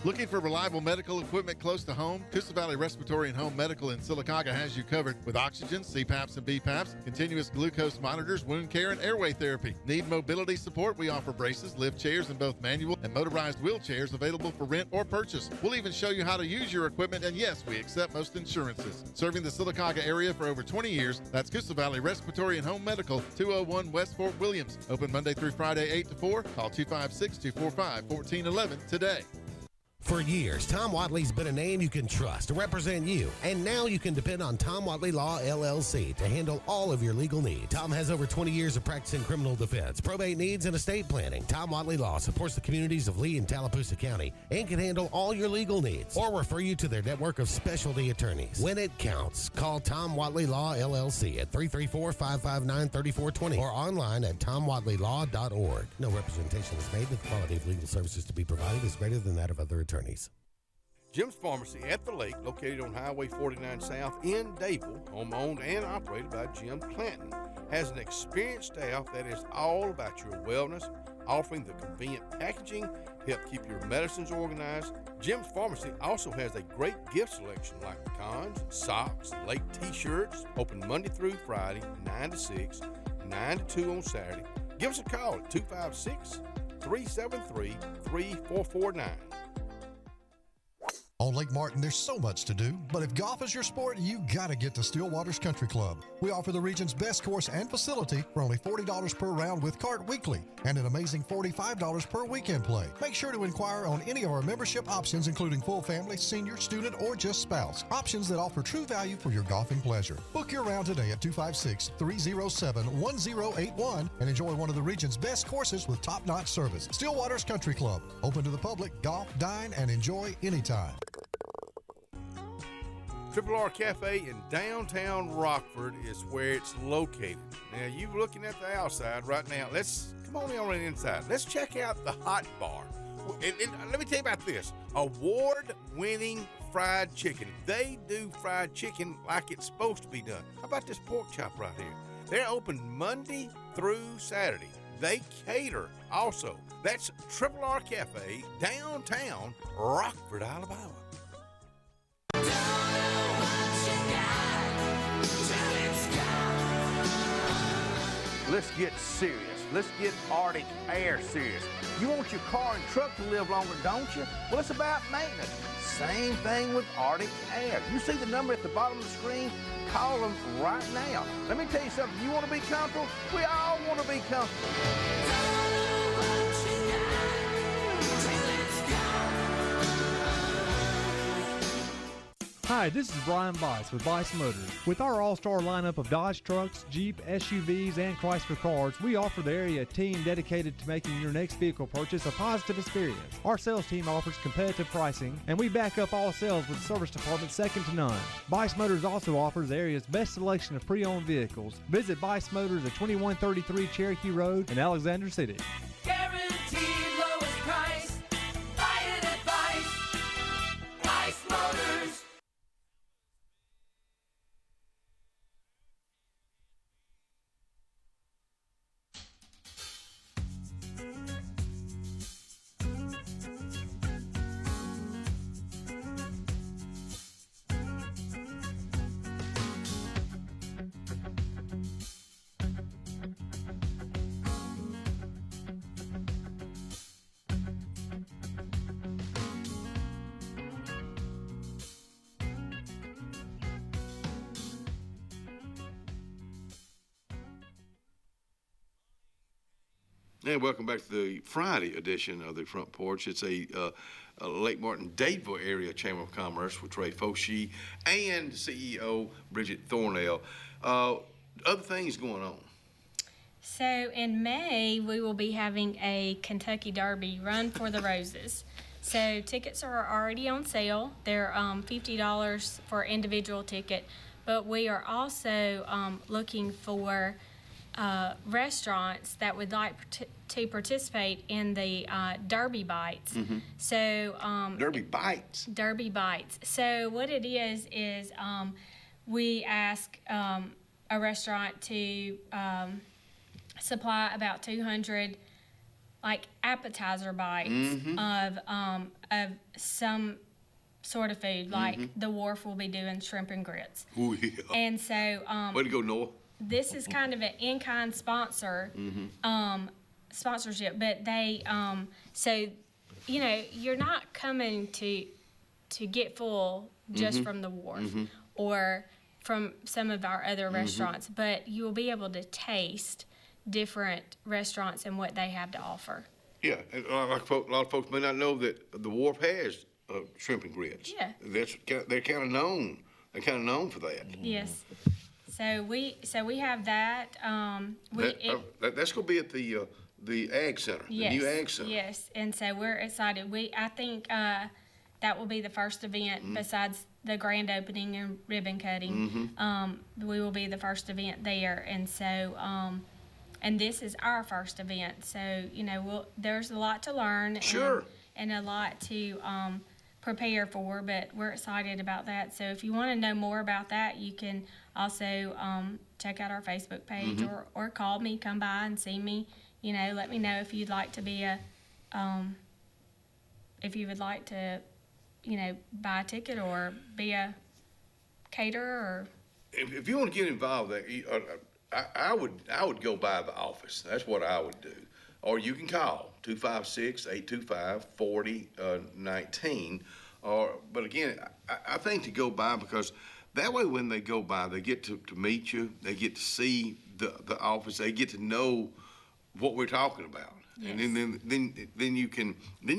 Looking for reliable medical equipment close to home? Coosa Valley Respiratory and Home Medical in Sylacauga has you covered with oxygen, CPAPs and BPAPs, continuous glucose monitors, wound care, and airway therapy. Need mobility support? We offer braces, lift chairs, and both manual and motorized wheelchairs available for rent or purchase. We'll even show you how to use your equipment, and yes, we accept most insurances. Serving the Sylacauga area for over 20 years, that's Coosa Valley Respiratory and Home Medical, 201 West Fort Williams. Open Monday through Friday, 8 to 4. Call 256-245-1411 today. For years, Tom Watley's been a name you can trust to represent you, and now you can depend on Tom Watley Law, LLC to handle all of your legal needs. Tom has over 20 years of practice in criminal defense, probate needs, and estate planning. Tom Watley Law supports the communities of Lee and Tallapoosa County and can handle all your legal needs or refer you to their network of specialty attorneys. When it counts, call Tom Watley Law, LLC at 334-559-3420 or online at tomwatleylaw.org. No representation is made that the quality of legal services to be provided is greater than that of other attorneys. Jim's Pharmacy at the Lake, located on Highway 49 South in Dayville, home-owned and operated by Jim Clanton, has an experienced staff that is all about your wellness, offering the convenient packaging to help keep your medicines organized. Jim's Pharmacy also has a great gift selection like pecans, socks, late t-shirts, open Monday through Friday, 9 to 6, 9 to 2 on Saturday. Give us a call at 256-373-3449. On Lake Martin, there's so much to do, but if golf is your sport, you gotta get to Stillwaters Country Club. We offer the region's best course and facility for only $40 per round with cart weekly, and an amazing $45 per weekend play. Make sure to inquire on any of our membership options, including full family, senior, student, or just spouse. Options that offer true value for your golfing pleasure. Book your round today at 256-307-1081 and enjoy one of the region's best courses with top-notch service. Stillwaters Country Club. Open to the public, golf, dine, and enjoy anytime. Triple R Cafe in downtown Rockford is where it's located. Now, you're looking at the outside right now. Come on the inside. Let's check out the hot bar. And let me tell you about this. Award-winning fried chicken. They do fried chicken like it's supposed to be done. How about this pork chop right here? They're open Monday through Saturday. They cater also. That's Triple R Cafe, downtown Rockford, Alabama. Let's get serious. Let's get Arctic Air serious. You want your car and truck to live longer, don't you? Well, it's about maintenance. Same thing with Arctic Air. You see the number at the bottom of the screen? Call them right now. Let me tell you something. You want to be comfortable? We all want to be comfortable. Hi, this is Brian Bice with Bice Motors. With our all-star lineup of Dodge trucks, Jeep, SUVs, and Chrysler cars, we offer the area a team dedicated to making your next vehicle purchase a positive experience. Our sales team offers competitive pricing, and we back up all sales with a service department second to none. Bice Motors also offers the area's best selection of pre-owned vehicles. Visit Bice Motors at 2133 Cherokee Road in Alexander City. Guaranteed lowest price. Buy it at Bice Motors. And welcome back to the Friday edition of the Front Porch. It's a Lake Martin-Dadeville area Chamber of Commerce with Trey Foshee and CEO Bridget Thornell. Other things going on. So in May, we will be having a Kentucky Derby Run for the Roses. So tickets are already on sale. They're $50 for individual ticket, but we are also looking for restaurants that would like to participate in the Derby Bites. Mm-hmm. So Derby Bites. Derby Bites. So what it is we ask a restaurant to supply about 200 like appetizer bites of some sort of food. Like the Wharf will be doing shrimp and grits. Ooh, yeah. And so way to go, Noah. This is kind of an in-kind sponsorship, but they so you're not coming to get full just from the Wharf or from some of our other restaurants, but you will be able to taste different restaurants and what they have to offer. Yeah, and a lot of folks may not know that the Wharf has shrimp and grits. Yeah, they're kind of known. They're kind of known for that. Yes. So we have that. That's going to be at the Ag Center, yes, the new Ag Center. Yes, and so we're excited. I think that will be the first event besides the grand opening and ribbon cutting. We will be the first event there, and so and this is our first event. So there's a lot to learn. Sure. And a lot to prepare for, but we're excited about that. So if you want to know more about that, you can also check out our Facebook page or call me, come by and see me. Let me know if you'd like to be if you would like to, buy a ticket or be a caterer or. If you want to get involved, I would go by the office. That's what I would do. Or you can call 256-825-4019. But again, I think to go by, because that way when they go by, they get to meet you, they get to see the office, they get to know what we're talking about. Yes. And then you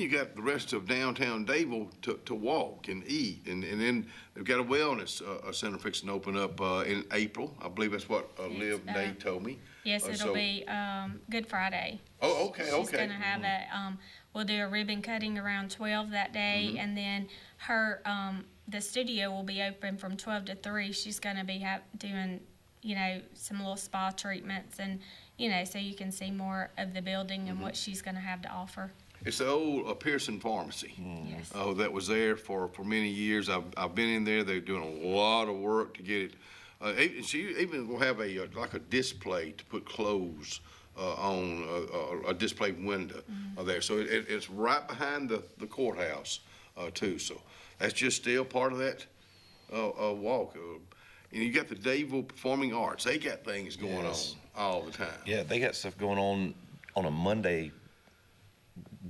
got the rest of downtown Dadeville to walk and eat, and then they've got a wellness center fixing to open up in April. I believe that's what Liv Nate told me. Yes, it'll be Good Friday. Oh, okay, She's going to have we'll do a ribbon cutting around 12 that day, and then her the studio will be open from 12 to 3. She's going to be doing some little spa treatments, and so you can see more of the building and what she's going to have to offer. It's the old Pearson Pharmacy. Yes. That was there for many years. I've been in there. They're doing a lot of work to get it. She even will have a display to put clothes on, a display window there. So it's right behind the courthouse too. So that's just still part of that walk. And you got the Dadeville Performing Arts. They got things going on all the time. Yeah, they got stuff going on a Monday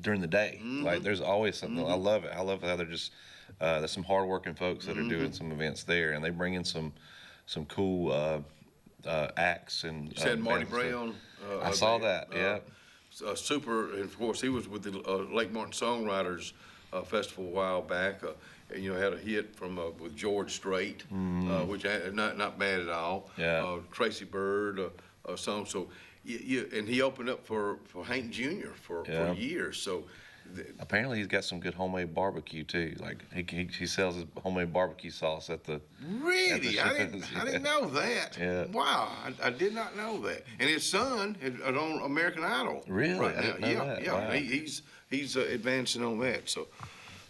during the day. Like there's always something. I love it. I love how they're just there's some hardworking folks that are doing some events there, and they bring in some cool acts and. You said Marty Brown. I saw that. Yeah. Super, and of course he was with the Lake Martin Songwriters Festival a while back. had a hit from with George Strait, which not bad at all. Yeah. Tracy Bird, song. So, and he opened up for Hank Jr. for years. So. Apparently, he's got some good homemade barbecue too. Like he sells his homemade barbecue sauce at the. Really, I didn't know that. Yeah. Wow, I did not know that. And his son is on American Idol. Really, right I didn't now. know that. Yeah. Wow. He's advancing on that. So,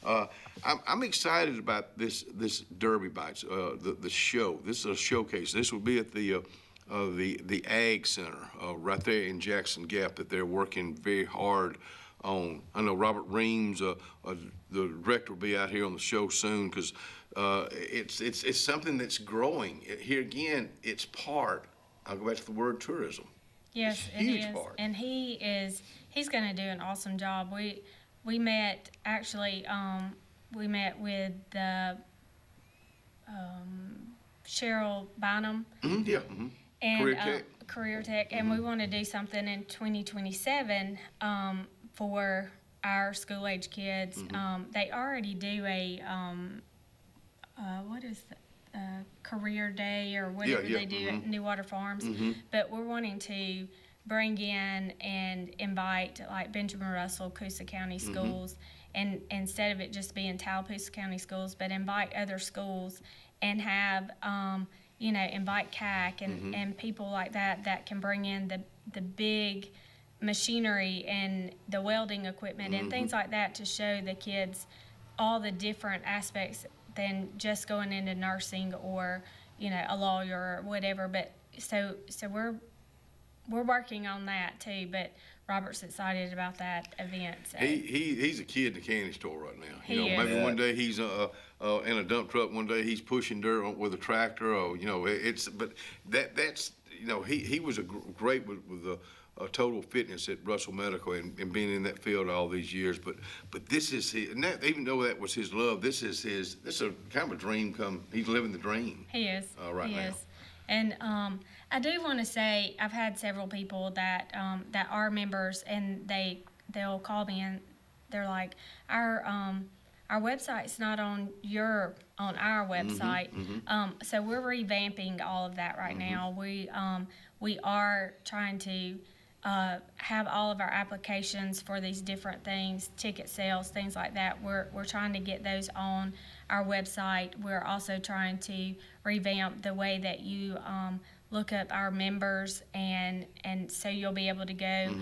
I'm excited about this Derby Bites, the show. This is a showcase. This will be at the Ag Center right there in Jackson Gap that they're working very hard on. I know Robert Reams, the director, will be out here on the show soon because it's something that's growing. Here again, it's part. I'll go back to the word tourism. Yes, it's a huge part. And he's going to do an awesome job. We met actually. We met with the Cheryl Bynum. Mm-hmm, yeah. Mm-hmm. And Career Tech, and we want to do something in 2027 for our school age kids. They already do a what is the career day or whatever they do at New Water Farms, but we're wanting to bring in and invite like Benjamin Russell, Coosa County schools, and instead of it just being Tallapoosa County schools, but invite other schools and have invite CAC and people like that can bring in the big machinery and the welding equipment and things like that to show the kids all the different aspects than just going into nursing or a lawyer or whatever. But so we're working on that too. But Robert's excited about that event. So. He's a kid in the candy store right now. He is. Maybe one day he's in a dump truck. One day he's pushing dirt with a tractor. Or that's he was great with the total fitness at Russell Medical and being in that field all these years. But this is his, and that, even though that was his love, this is a kind of a dream come. He's living the dream. He is right he now. Is. And I do want to say I've had several people that are members, and they'll call me and they're like, our website's not on our website. So we're revamping all of that right now. We are trying to have all of our applications for these different things, ticket sales, things like that. We're trying to get those on our website. We're also trying to revamp the way that you look up our members, and so you'll be able to go,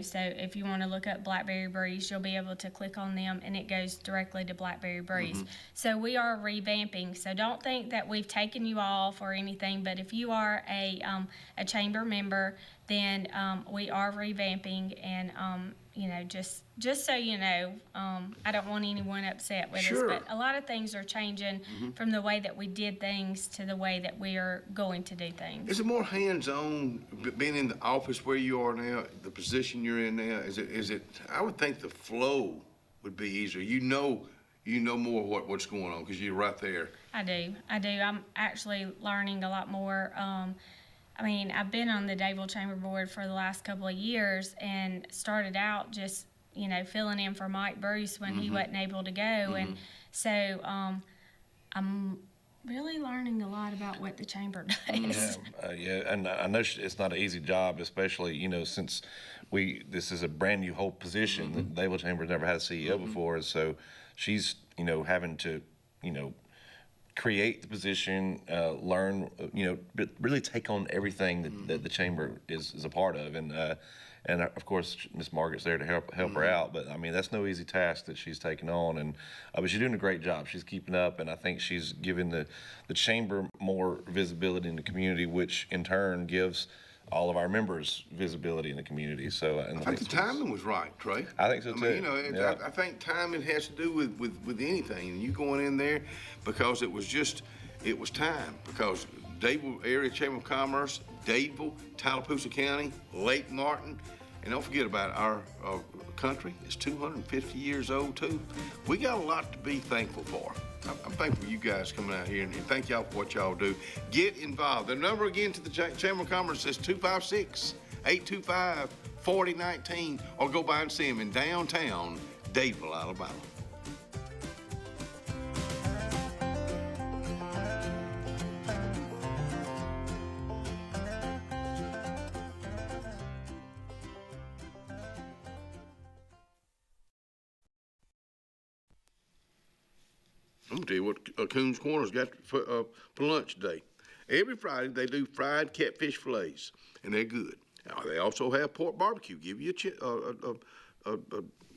so if you want to look up Blackberry Breeze, you'll be able to click on them and it goes directly to Blackberry Breeze. So we are revamping. So don't think that we've taken you off or anything, but if you are a chamber member, then we are revamping, and just so you know, I don't want anyone upset with us, but a lot of things are changing from the way that we did things to the way that we are going to do things. Is it more hands-on, being in the office where you are now, the position you're in now? Is it? I would think the flow would be easier. You know more what's going on because you're right there. I do. I'm actually learning a lot more. I've been on the Dadeville Chamber Board for the last couple of years and started out just, filling in for Mike Bruce when he wasn't able to go. And so I'm really learning a lot about what the Chamber does. And I know it's not an easy job, especially, since this is a brand new whole position. The Dadeville Chamber's never had a CEO before, and so she's, having to, create the position, learn, but really take on everything that the chamber is a part of, and of course Miss Margaret's there to help her out. But that's no easy task that she's taken on, but she's doing a great job. She's keeping up, and I think she's giving the chamber more visibility in the community, which in turn gives all of our members visibility in the community. So I think the timing was right, Trey. I think so too. I think timing has to do with anything. And you going in there because it was time. Because Dadeville Area Chamber of Commerce, Dadeville, Tallapoosa County, Lake Martin, and don't forget about our country. It's 250 years old too. We got a lot to be thankful for. I'm thankful for you guys coming out here, and thank y'all for what y'all do. Get involved. The number again to the Chamber of Commerce is 256-825-4019, or go by and see them in downtown Dadeville, Alabama. tell you what Coons Corner's got for lunch today. Every Friday, they do fried catfish fillets, and they're good. Now, they also have pork barbecue, give you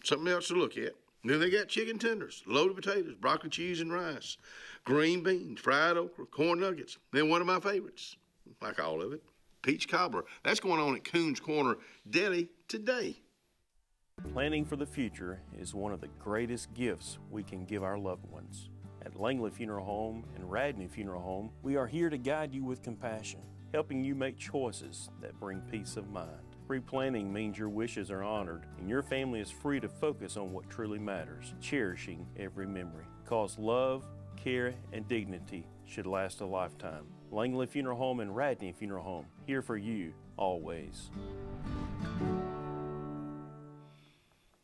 something else to look at. Then they got chicken tenders, loaded potatoes, broccoli cheese and rice, green beans, fried okra, corn nuggets. Then one of my favorites, like all of it, peach cobbler. That's going on at Coons Corner Deli today. Planning for the future is one of the greatest gifts we can give our loved ones. At Langley Funeral Home and Radney Funeral Home, we are here to guide you with compassion, helping you make choices that bring peace of mind. Pre-planning means your wishes are honored and your family is free to focus on what truly matters, cherishing every memory. Because love, care, and dignity should last a lifetime. Langley Funeral Home and Radney Funeral Home, here for you, always.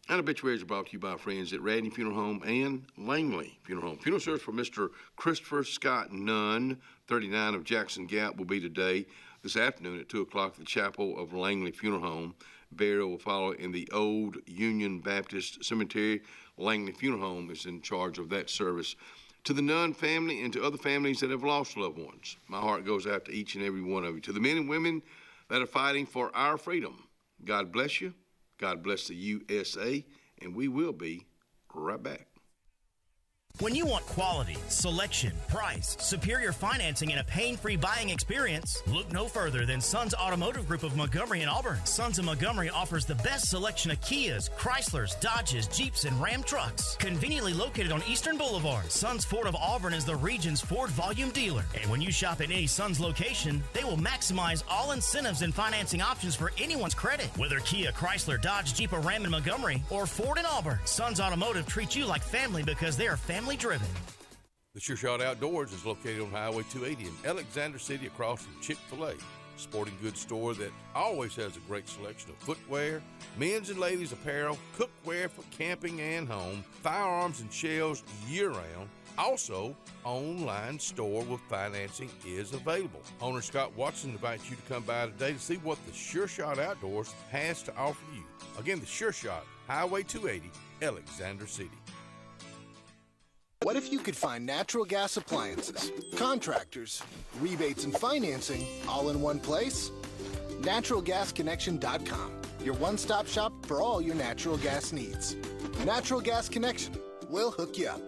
And obituaries are brought to you by friends at Radney Funeral Home and Langley Funeral Home. Funeral service for Mr. Christopher Scott Nunn, 39 of Jackson Gap, will be today, this afternoon at 2 o'clock at the chapel of Langley Funeral Home. Burial will follow in the Old Union Baptist Cemetery. Langley Funeral Home is in charge of that service. To the Nunn family and to other families that have lost loved ones, my heart goes out to each and every one of you. To the men and women that are fighting for our freedom, God bless you. God bless the USA, and we will be right back. When you want quality, selection, price, superior financing, and a pain-free buying experience, look no further than Sons Automotive Group of Montgomery and Auburn. Sons of Montgomery offers the best selection of Kias, Chryslers, Dodges, Jeeps, and Ram trucks. Conveniently located on Eastern Boulevard, Sons Ford of Auburn is the region's Ford volume dealer. And when you shop at any Sons location, they will maximize all incentives and financing options for anyone's credit. Whether Kia, Chrysler, Dodge, Jeep, or Ram in Montgomery, or Ford in Auburn, Sons Automotive treats you like family because they are family driven. The Sure Shot Outdoors is located on Highway 280 in Alexander City across from Chick-fil-A. Sporting goods store that always has a great selection of footwear, men's and ladies apparel, cookware for camping and home, firearms and shells year-round. Also, online store with financing is available. Owner Scott Watson invites you to come by today to see what the Sure Shot Outdoors has to offer you. Again, the Sure Shot, Highway 280, Alexander City. What if you could find natural gas appliances, contractors, rebates, and financing all in one place? NaturalGasConnection.com, your one-stop shop for all your natural gas needs. Natural Gas Connection, we'll hook you up.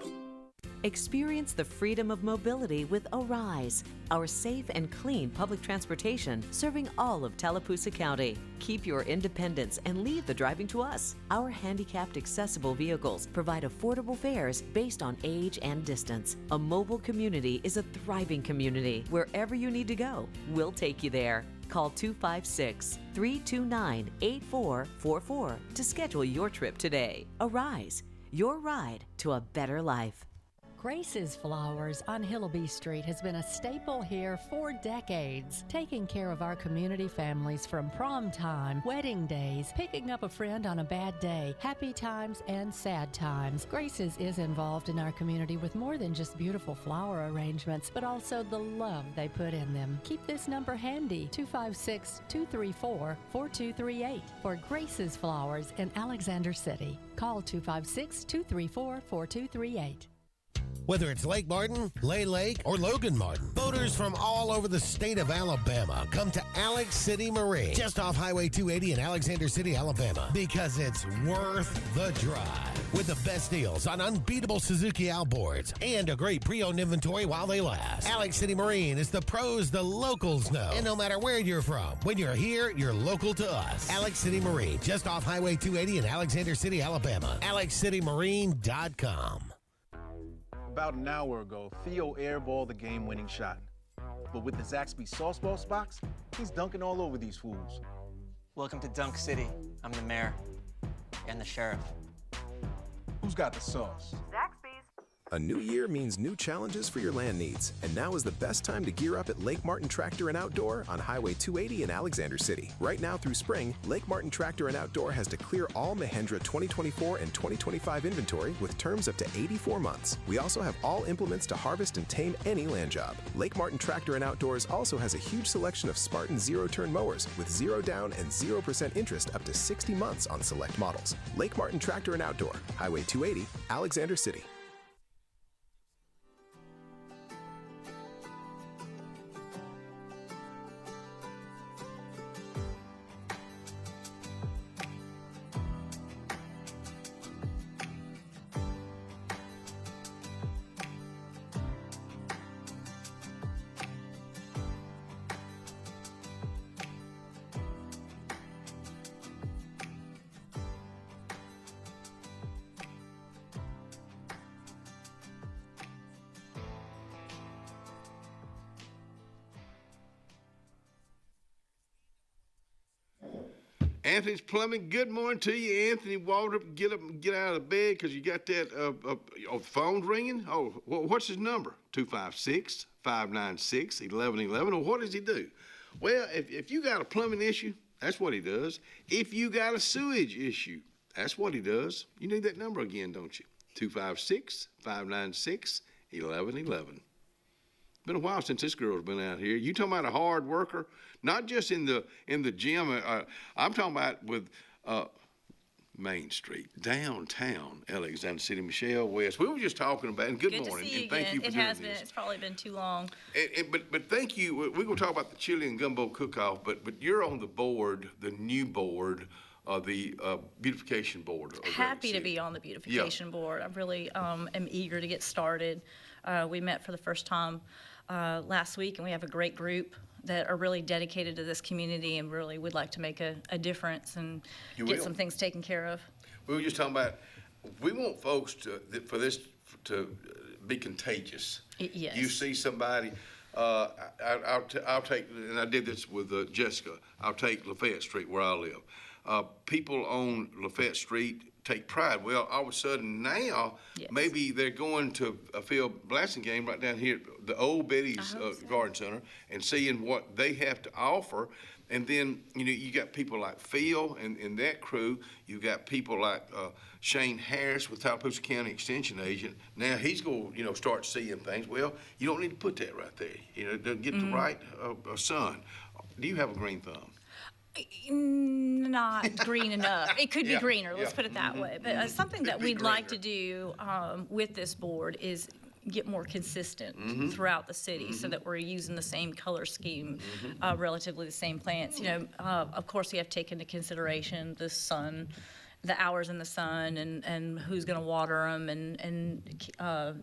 Experience the freedom of mobility with Arise, our safe and clean public transportation serving all of Tallapoosa County. Keep your independence and leave the driving to us. Our handicapped accessible vehicles provide affordable fares based on age and distance. A mobile community is a thriving community. Wherever you need to go, we'll take you there. Call 256-329-8444 to schedule your trip today. Arise, your ride to a better life. Grace's Flowers on Hillaby Street has been a staple here for decades, taking care of our community families from prom time, wedding days, picking up a friend on a bad day, happy times, and sad times. Grace's is involved in our community with more than just beautiful flower arrangements, but also the love they put in them. Keep this number handy, 256-234-4238 for Grace's Flowers in Alexander City. Call 256-234-4238. Whether it's Lake Martin, Lay Lake, or Logan Martin, boaters from all over the state of Alabama come to Alex City Marine, just off Highway 280 in Alexander City, Alabama, because it's worth the drive. With the best deals on unbeatable Suzuki outboards and a great pre-owned inventory while they last. Alex City Marine is the pros the locals know. And no matter where you're from, when you're here, you're local to us. Alex City Marine, just off Highway 280 in Alexander City, Alabama. AlexCityMarine.com. About an hour ago, Theo airballed the game-winning shot. But with the Zaxby sauce boss box, he's dunking all over these fools. Welcome to Dunk City. I'm the mayor and the sheriff. Who's got the sauce? Zaxby's. A new year means new challenges for your land needs, and now is the best time to gear up at Lake Martin Tractor and Outdoor on Highway 280 in Alexander City. Right now through spring, Lake Martin Tractor and Outdoor has to clear all Mahindra 2024 and 2025 inventory with terms up to 84 months. We also have all implements to harvest and tame any land job. Lake Martin Tractor and Outdoors also has a huge selection of Spartan zero-turn mowers with 0 down and 0% interest up to 60 months on select models. Lake Martin Tractor and Outdoor, Highway 280, Alexander City. Anthony's Plumbing. Good morning to you, Anthony. Walter, get up and get out of bed because you got that the phone's ringing. Oh, well, what's his number? 256-596-1111. Or what does he do? Well, if you got a plumbing issue, that's what he does. If you got a sewage issue, that's what he does. You need that number again, don't you? 256-596-1111. Been a while since this girl's been out here. You talking about a hard worker, not just in the gym. I'm talking about with Main Street, downtown Alexander City. Michelle West. We were just talking about. And good morning. To see you and thank again. you for it doing has been. this. It's probably been too long. But thank you. We're going to talk about the chili and gumbo cook-off. But you're on the board, the new board. The beautification board. Happy to be on the beautification board. I really am eager to get started. We met for the first time last week, and we have a great group that are really dedicated to this community and really would like to make a difference and get some things taken care of. We were just talking about, we want folks for this to be contagious. Yes. You see somebody, I'll take, and I did this with Jessica, I'll take Lafayette Street where I live. People on Lafayette Street take pride. Well, all of a sudden now, maybe they're going to a field blasting game right down here at the old Betty's Garden Center and seeing what they have to offer. And then, you got people like Phil and that crew. You got people like Shane Harris with Tallapoosa County Extension Agent. Now he's going to, start seeing things. Well, you don't need to put that right there. Get the right sun. Do you have a green thumb? Not green enough. It could be greener, let's put it that way. But something that we'd like to do with this board is get more consistent throughout the city so that we're using the same color scheme, relatively the same plants. Of course, we have to take into consideration the sun, the hours in the sun, and who's going to water them, and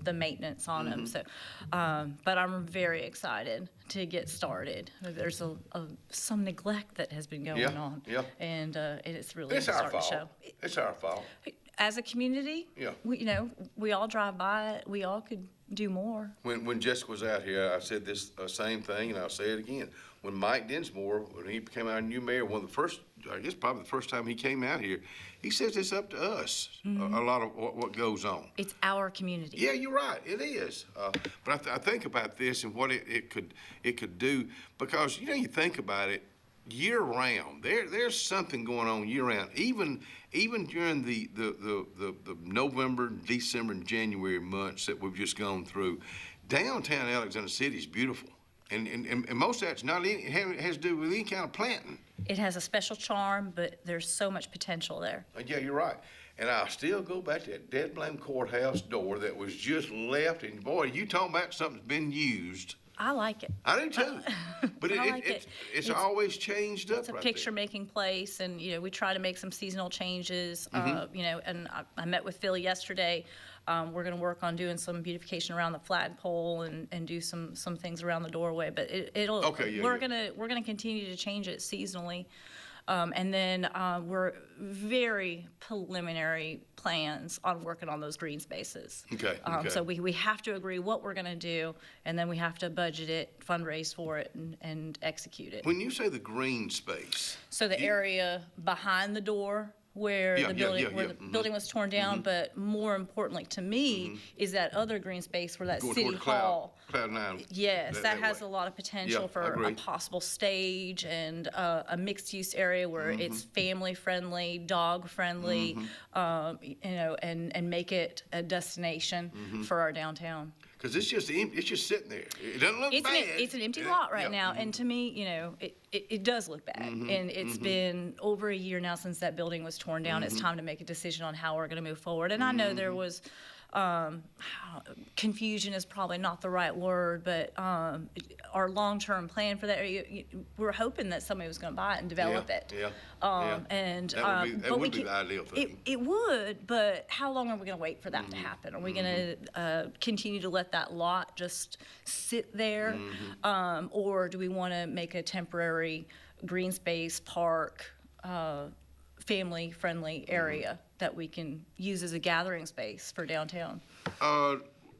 the maintenance on them. So, but I'm very excited to get started. There's some neglect that has been going on, and it's really starting to show. It's our fault. As a community, we all drive by it. We all could do more. When Jessica was out here, I said this same thing, and I'll say it again. When Mike Dinsmore, when he became our new mayor, one of the first, I guess probably the first time he came out here, he says it's up to us, a lot of what goes on. It's our community. Yeah, you're right, it is. But I think about this and what it could do, because, you think about it, year round, there's something going on year round, even during the November, December, and January months that we've just gone through. Downtown Alexander City is beautiful. And most of that's it has to do with any kind of planting. It has a special charm, but there's so much potential there. Yeah, you're right. And I'll still go back to that dead blame courthouse door that was just left. And boy, you talking about something's been used. I like it. I do too. But it's always changed up. It's a picture-making place, and we try to make some seasonal changes. And I met with Phil yesterday. We're going to work on doing some beautification around the flagpole and do some things around the doorway. But we're gonna continue to change it seasonally. And then we're very preliminary plans on working on those green spaces. Okay. So we have to agree what we're going to do, and then we have to budget it, fundraise for it, and execute it. When you say the green space. So the area behind the door where the building was torn down, but more importantly to me is that other green space where that going city hall. Cloud 9. Yes, that has way. a lot of potential for a possible stage and a mixed-use area where it's family-friendly, dog-friendly, and make it a destination for our downtown. Because it's just sitting there. It doesn't look bad. It's an empty lot right now, and to me, it does look bad. And it's been over a year now since that building was torn down. It's time to make a decision on how we're going to move forward. And I know there was confusion is probably not the right word, but our long-term plan for that area, we're hoping that somebody was going to buy it and develop it. And that would be the ideal thing. It would, but how long are we going to wait for that to happen? Are we going to continue to let that lot just sit there, or do we want to make a temporary green space park, family-friendly area that we can use as a gathering space for downtown?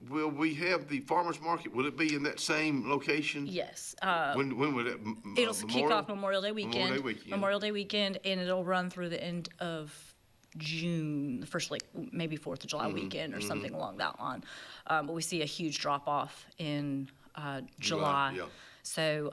will we have the farmer's market? Will it be in that same location? Yes. When would it? It'll kick off Memorial Day weekend. Memorial Day weekend. And it'll run through the end of June, the first maybe 4th of July weekend or something along that line. But we see a huge drop off in July. Yeah. So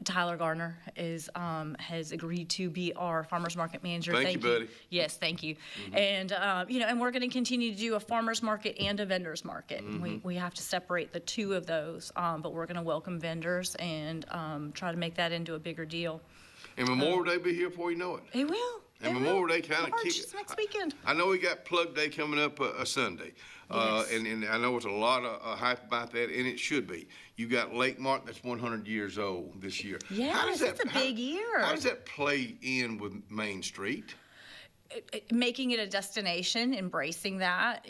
Tyler Gardner has agreed to be our farmers market manager. Thank you, buddy. Yes, thank you. And and we're going to continue to do a farmers market and a vendors market. We have to separate the two of those, but we're going to welcome vendors and try to make that into a bigger deal. And Memorial Day be here before you know it. It will. And Memorial Day kind of kicks next weekend. I know we got Plug Day coming up a Sunday. Yes. And I know it's a lot of hype about that, and it should be. You got Lake Martin that's 100 years old this year. Yes, that's a big year. How does that play in with Main Street? Making it a destination, embracing that.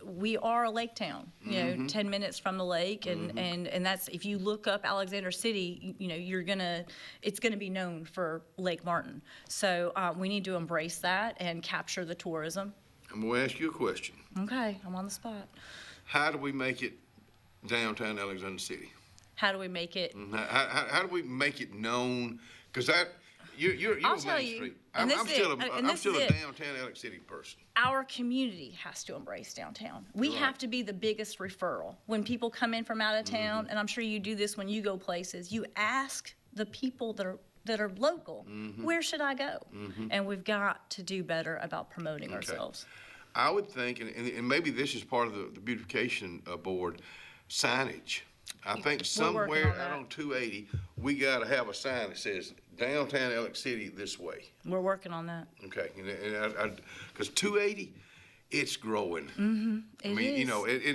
We are a lake town. 10 minutes from the lake, and that's, if you look up Alexander City, it's gonna be known for Lake Martin. So we need to embrace that and capture the tourism. I'm gonna ask you a question. Okay, I'm on the spot. How do we make it downtown Alexander City? How do we make it? How do we make it known? Because you're I'll on tell Main you, Street. and I'm this still is a it. downtown Alex City person. Our community has to embrace downtown. We have to be the biggest referral. When people come in from out of town, and I'm sure you do this when you go places, you ask the people that are local, where should I go? And we've got to do better about promoting ourselves. I would think, and maybe this is part of the beautification board, signage. I think somewhere out on 280, we got to have a sign that says downtown Alex City this way. We're working on that. Okay, because 280, it's growing. It I mean, is.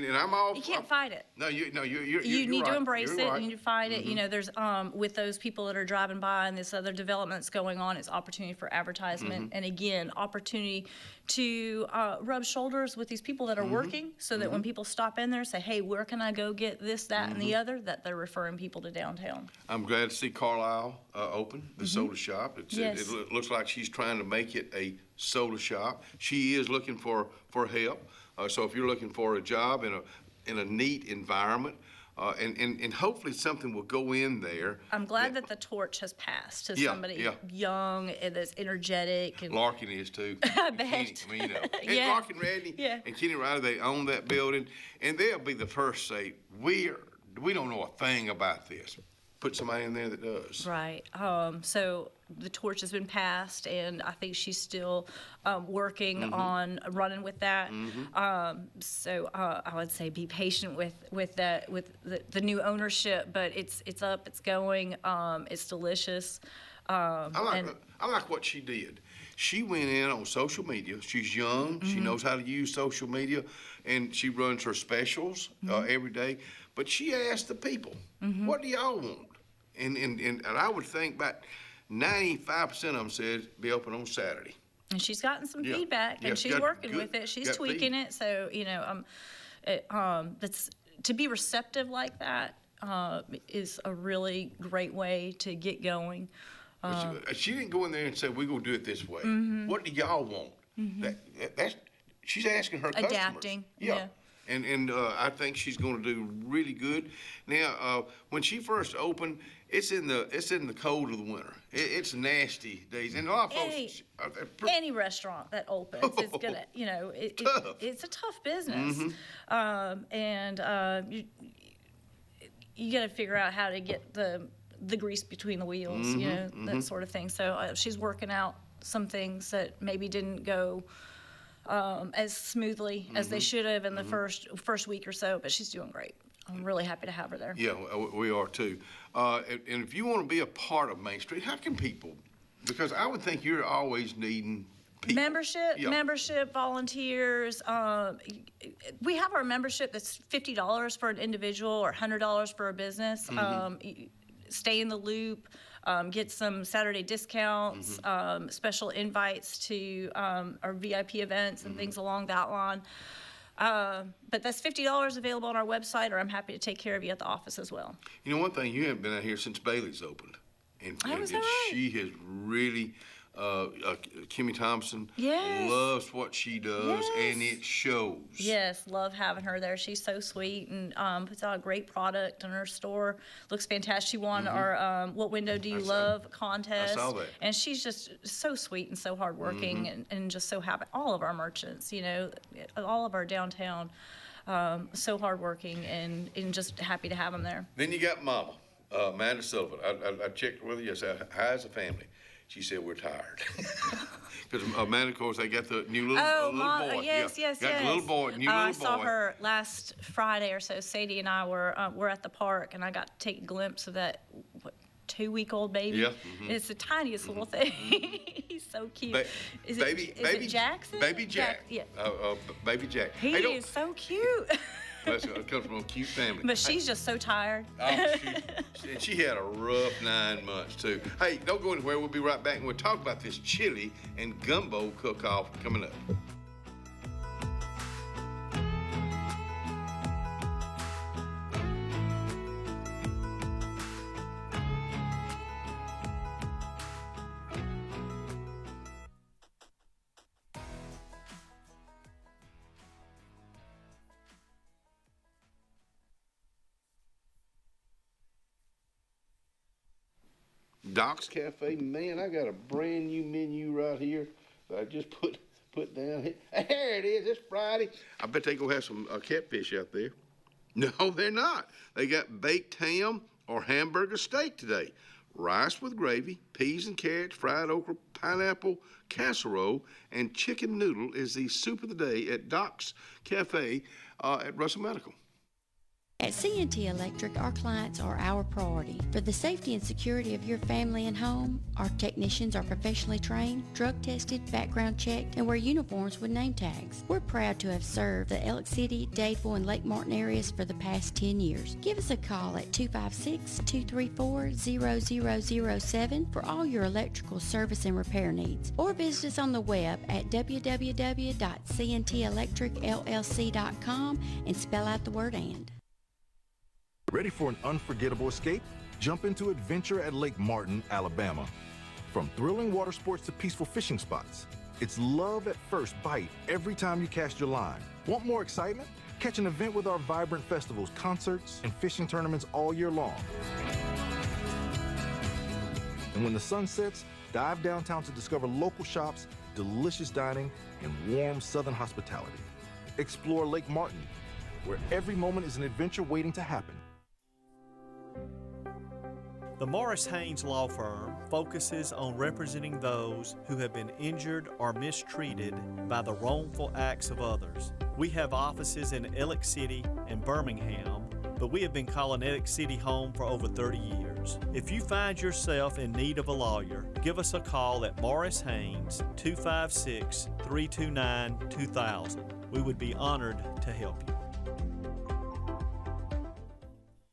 and I'm all. You can't fight it. No, you're You need right. to embrace You're it. right. You need to fight it. There's with those people that are driving by and this other developments going on, it's opportunity for advertisement, and again, opportunity to rub shoulders with these people that are working, so that when people stop in there, say, hey, where can I go get this, that, and the other, that they're referring people to downtown. I'm glad to see Carlisle open the soda shop. Yes. It looks like she's trying to make it a soda shop. She is looking for help. So if you're looking for a job in a neat environment, and hopefully something will go in there. I'm glad that the torch has passed to Yeah, somebody yeah. young and that's energetic. And Larkin is too. I And bet. Kenny, I mean, and Yeah. Larkin Radney and Kenny Ryder, they own that building, and they'll be the first to say, we don't know a thing about this. Put somebody in there that does. Right. So the torch has been passed, and I think she's still working on running with that. So I would say be patient with that, with the new ownership. But it's up, it's going, it's delicious. I like what she did. She went in on social media. She's young. She knows how to use social media, and she runs her specials every day. But she asked the people, "What do y'all want?" And I would think about 95% of them said be open on Saturday. And she's gotten some Yeah. feedback, Yeah, and she's got working good- with it. She's got tweaking it. So that's to be receptive like that is a really great way to get going. She didn't go in there and say, we're going to do it this way. What do y'all want? That's she's asking her customers. Adapting. Yeah. And I think she's going to do really good. Now, when she first opened, it's in the cold of the winter. It's nasty days, and a lot of folks. Any restaurant that opens is gonna, it's a tough business, and you got to figure out how to get the grease between the wheels, that sort of thing. So she's working out some things that maybe didn't go as smoothly as they should have in the first week or so, but she's doing great. I'm really happy to have her there. Yeah, we are too. And if you want to be a part of Main Street, how can people? Because I would think you're always needing people. Membership, volunteers. We have our membership that's $50 for an individual or $100 for a business. Stay in the loop. Get some Saturday discounts, special invites to our VIP events and things along that line. But that's $50 available on our website, or I'm happy to take care of you at the office as well. You know, one thing, you haven't been out here since Bailey's opened. And Oh, is that right? she has really Kimmy Thompson Yes. loves what she does, Yes. and it shows. Yes, love having her there. She's so sweet and puts out a great product in her store. Looks fantastic. She won our What Window Do You Love contest. I saw that. And she's just so sweet and so hardworking and just so happy. All of our merchants, you know, all of our downtown, so hardworking and just happy to have them there. Then you got Mama, Amanda Sullivan. I checked with her yesterday. How's the family? She said, we're tired. Because Amanda, of course, they got the new little boy. Yes, yes, got yes. the little boy, new little boy. I saw her last Friday or so. Sadie and I were at the park, and I got to take a glimpse of that 2-week-old baby. Yeah. It's the tiniest little thing. He's so cute. Is baby it Jackson? Baby Jack. Yeah. Baby Jack. He is so cute. It comes from a cute family. But she's just so tired. She had a rough 9 months, too. Hey, don't go anywhere. We'll be right back, and we'll talk about this chili and gumbo cook-off coming up. Doc's Cafe, man, I got a brand new menu right here that I just put down here. There it is. It's Friday. I bet they go have some catfish out there. No, they're not. They got baked ham or hamburger steak today. Rice with gravy, peas and carrots, fried okra, pineapple casserole, and chicken noodle is the soup of the day at Doc's Cafe at Russell Medical. At C&T Electric, our clients are our priority. For the safety and security of your family and home, our technicians are professionally trained, drug tested, background checked, and wear uniforms with name tags. We're proud to have served the Elk City, Dadeville, and Lake Martin areas for the past 10 years. Give us a call at 256-234-0007 for all your electrical service and repair needs, or visit us on the web at www.cntelectricllc.com and spell out the word "and." Ready for an unforgettable escape? Jump into adventure at Lake Martin, Alabama. From thrilling water sports to peaceful fishing spots, it's love at first bite every time you cast your line. Want more excitement? Catch an event with our vibrant festivals, concerts, and fishing tournaments all year long. And when the sun sets, dive downtown to discover local shops, delicious dining, and warm southern hospitality. Explore Lake Martin, where every moment is an adventure waiting to happen. The Morris Haynes Law Firm focuses on representing those who have been injured or mistreated by the wrongful acts of others. We have offices in Ellick City and Birmingham, but we have been calling Ellick City home for over 30 years. If you find yourself in need of a lawyer, give us a call at Morris Haynes, 256-329-2000. We would be honored to help you.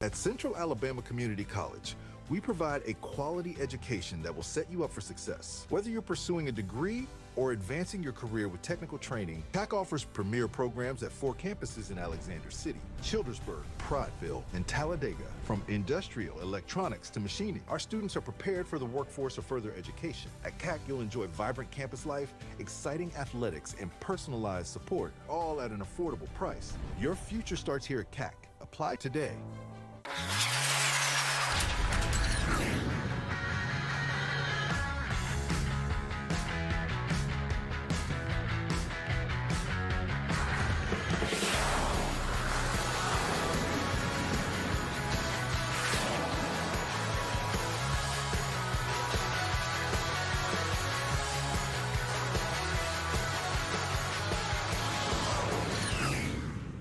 At Central Alabama Community College, we provide a quality education that will set you up for success. Whether you're pursuing a degree or advancing your career with technical training, CAC offers premier programs at 4 campuses in Alexander City, Childersburg, Prattville, and Talladega. From industrial, electronics to machining, our students are prepared for the workforce or further education. At CAC, you'll enjoy vibrant campus life, exciting athletics, and personalized support, all at an affordable price. Your future starts here at CAC. Apply today.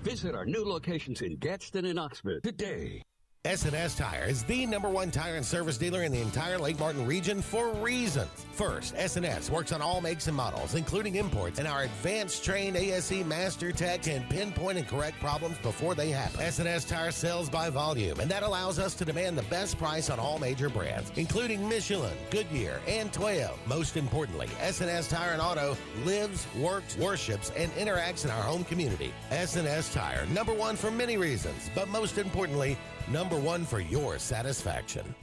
Visit our new locations in Gadsden and Oxford today. S&S Tire is the #1 tire and service dealer in the entire Lake Martin region for reasons. First, S&S works on all makes and models, including imports, and our advanced trained ASE Master Tech can pinpoint and correct problems before they happen. S&S Tire sells by volume, and that allows us to demand the best price on all major brands, including Michelin, Goodyear, and Toyo. Most importantly, S&S Tire and Auto lives, works, worships, and interacts in our home community. S&S Tire, #1 for many reasons, but most importantly, #1 for your satisfaction.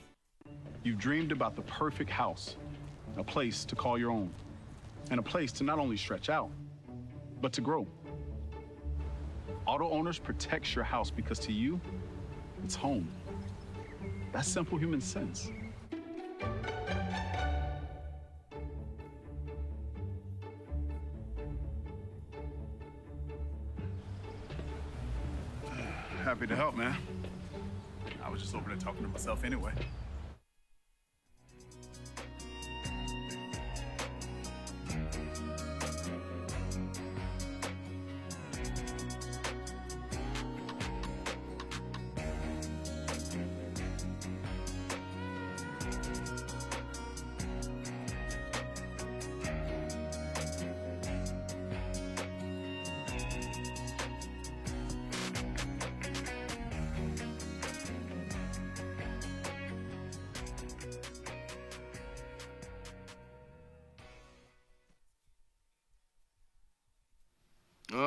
You've dreamed about the perfect house, a place to call your own, and a place to not only stretch out, but to grow. Auto Owners protects your house because to you, it's home. That's simple human sense. Happy to help, man. I was just over there talking to myself anyway.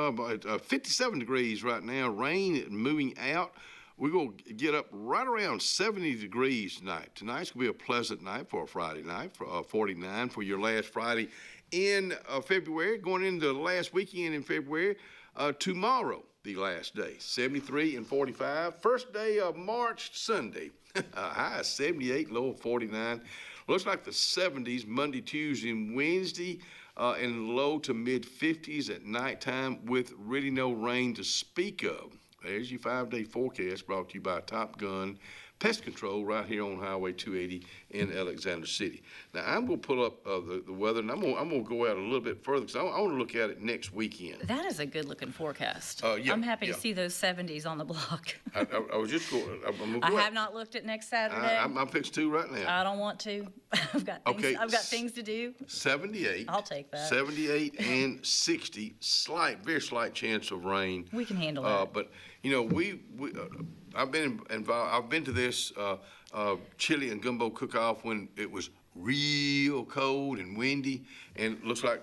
About 57 degrees right now, rain moving out. We're going to get up right around 70 degrees tonight. Tonight's going to be a pleasant night for a Friday night, for 49 for your last Friday in February, going into the last weekend in February. Tomorrow, the last day, 73 and 45. First day of March, Sunday, high 78, low 49. Looks like the 70s Monday, Tuesday, and Wednesday. And low to mid 50s at nighttime with really no rain to speak of. There's your 5-day forecast brought to you by Top Gun Pest Control right here on Highway 280 in Alexander City. Now, I'm going to pull up the weather, and I'm going to go out a little bit further because I want to look at it next weekend. That is a good-looking forecast. Yeah, I'm happy to see those 70s on the block. I was just going. I have not looked at next Saturday. I'm fixing to right now. I don't want to. I've got things to do. 78. I'll take that. 78 and 60. Very slight chance of rain. We can handle that. But you know, I've been involved. I've been to this chili and gumbo cook-off when it was real cold and windy, and it looks like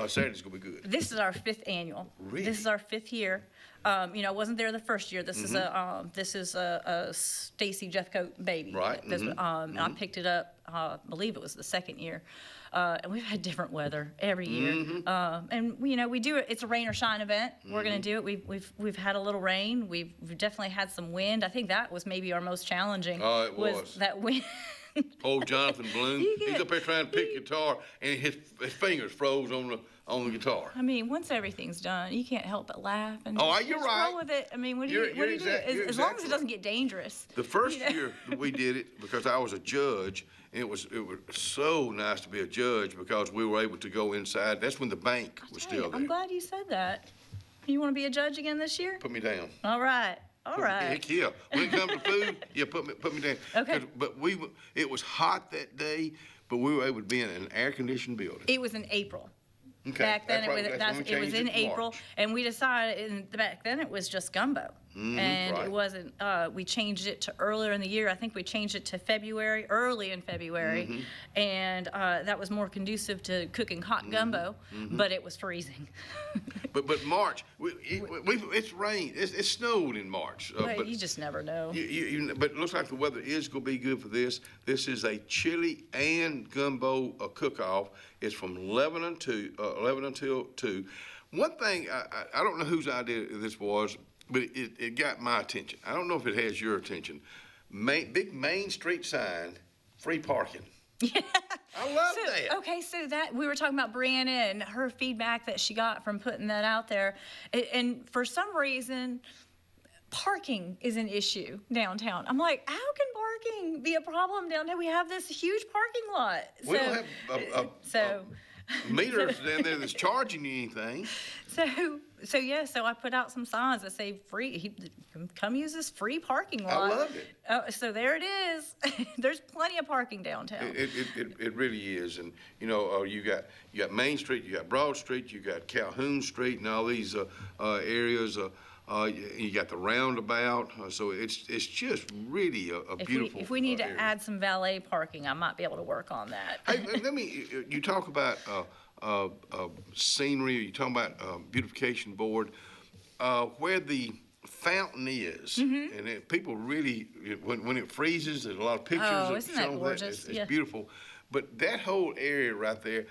Saturday's gonna be good. This is our 5th annual. Really? This is our 5th year. You know, I wasn't there the first year. This is a Stacy Jeffcoat baby. Right. And I picked it up. I believe it was the 2nd year. And we've had different weather every year. And you know, we do it. It's a rain or shine event. We're going to do it. We've had a little rain. We've definitely had some wind. I think that was maybe our most challenging. Oh, it was that wind. Old Jonathan Bloom. He's up there trying to pick guitar, and his fingers froze on the guitar. I mean, once everything's done, you can't help but laugh and you're just right. roll with it. I mean, what do you do? As long as it doesn't get dangerous. The first year that we did it, because I was a judge, and it was so nice to be a judge because we were able to go inside. That's when the bank was still there. I'm glad you said that. You want to be a judge again this year? Put me down. All right. All right. Heck yeah. When it comes to food, put me down. Okay. But it was hot that day, but we were able to be in an air-conditioned building. It was in April. Okay. Back then, it was in April, and we decided back then it was just gumbo. And right. It wasn't, we changed it to earlier in the year. I think we changed it to February, early in February. And that was more conducive to cooking hot gumbo, but it was freezing. But March, it's rained. It snowed in March. But you just never know. But it looks like the weather is going to be good for this. This is a chili and gumbo cook-off. It's from 11 until 2. One thing, I don't know whose idea this was, but it got my attention. I don't know if it has your attention. Big Main Street sign, free parking. Yeah. I love that. Okay, so that we were talking about Brianna and her feedback that she got from putting that out there. And for some reason, parking is an issue downtown. I'm like, how can parking be a problem downtown? We have this huge parking lot. We don't have meters down there that's charging you anything. So I put out some signs that say free. Come use this free parking lot. I love it. So there it is. There's plenty of parking downtown. It really is, and you know you got Main Street, you got Broad Street, you got Calhoun Street, and all these areas. You got the roundabout, so it's just really a beautiful. If we need to area. add some valet parking, I might be able to work on that. Hey, let me. You talk about scenery. You talk about beautification board. Where the fountain is, and people really, when it freezes, there's a lot of pictures. Oh, isn't that shown gorgeous? It's beautiful. But that whole area right there,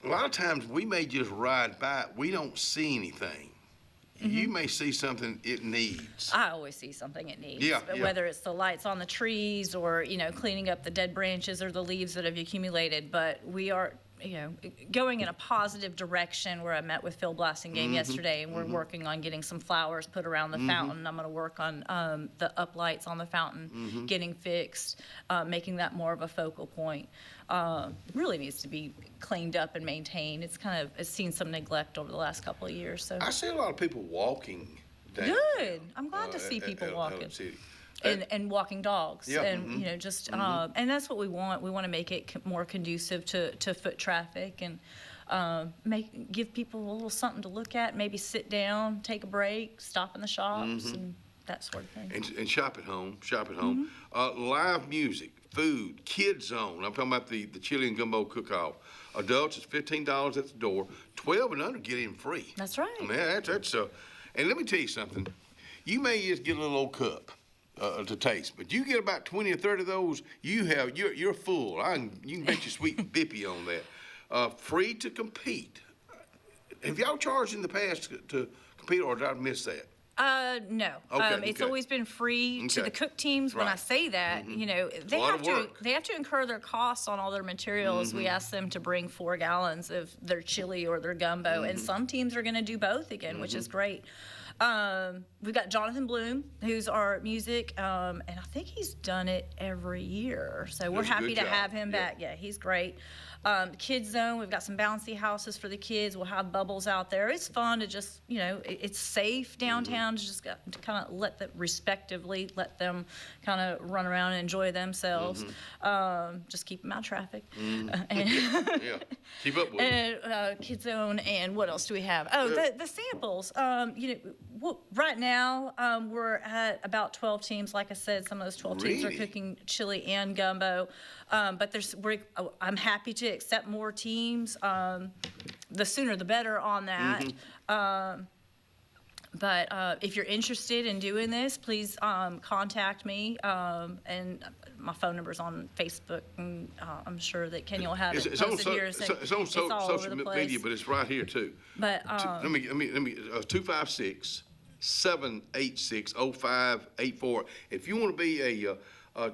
a lot of times we may just ride by it. We don't see anything. You may see something it needs. I always see something it needs. Yeah, But yeah. whether it's the lights on the trees or, cleaning up the dead branches or the leaves that have accumulated. But we are, going in a positive direction where I met with Phil Blasingame yesterday, and we're working on getting some flowers put around the fountain. I'm going to work on the uplights on the fountain, getting fixed, making that more of a focal point. Really needs to be cleaned up and maintained. It's seen some neglect over the last couple of years. So I see a lot of people walking down. Good. I'm glad to see people walking. City. And walking dogs, Yeah. and and that's what we want. We want to make it more conducive to foot traffic, and give people a little something to look at. Maybe sit down, take a break, stop in the shops, and that sort of thing. And shop at home. Live music, food, kids zone. I'm talking about the chili and gumbo cook-off. Adults, it's $15 at the door. 12 and under get in free. That's right. I mean, that's and let me tell you something. You may just get a little old cup to taste, but you get about 20 or 30 of those, you're full. You can bet your sweet bippy on that. Free to compete. Have y'all charged in the past to compete, or did I miss that? No. It's always been free to the cook teams. When I say that, they have to incur their costs on all their materials. We ask them to bring 4 gallons of their chili or their gumbo, and some teams are going to do both again, which is great. We've got Jonathan Bloom, who's our music, and I think he's done it every year. So we're happy to have him back. Yeah, he's great. Kids Zone, we've got some bouncy houses for the kids. We'll have bubbles out there. It's fun to just, it's safe downtown to just to kind of let them kind of run around and enjoy themselves. Just keep them out of traffic. Keep up with and Kids Zone, and what else do we have? Oh, the samples. Right now we're at about 12 teams. Like I said, some of those 12 teams are cooking chili and gumbo. But I'm happy to accept more teams. The sooner the better on that. But if you're interested in doing this, please contact me. And my phone number's on Facebook, and I'm sure that Kenny will have it posted here. It's on social media, but it's right here too. But let me 256-786-0584. If you want to be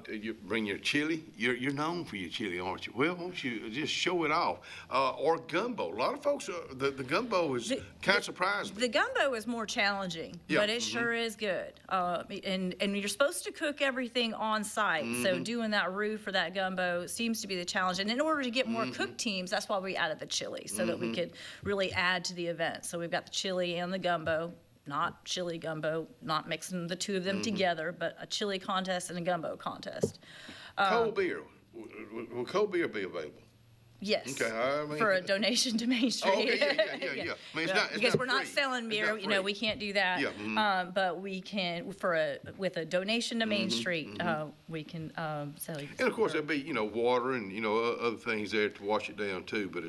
you bring your chili. You're known for your chili, aren't you? Well, won't you just show it off? Or gumbo. A lot of folks, the gumbo is kind of surprised me. The gumbo is more challenging, but it sure is good. And you're supposed to cook everything on site, so doing that roux for that gumbo seems to be the challenge. And in order to get more cook teams, that's why we added the chili, so that we could really add to the event. So we've got the chili and the gumbo. Not chili gumbo, not mixing the two of them together, but a chili contest and a gumbo contest. Cold beer. Will cold beer be available? Yes. Okay. For a donation to Main Street. Oh, okay, yeah. I mean, because we're not selling beer, we can't do that. Yeah. But we can, with a donation to Main Street, we can sell you. And of course, there'll be water and other things there to wash it down too. But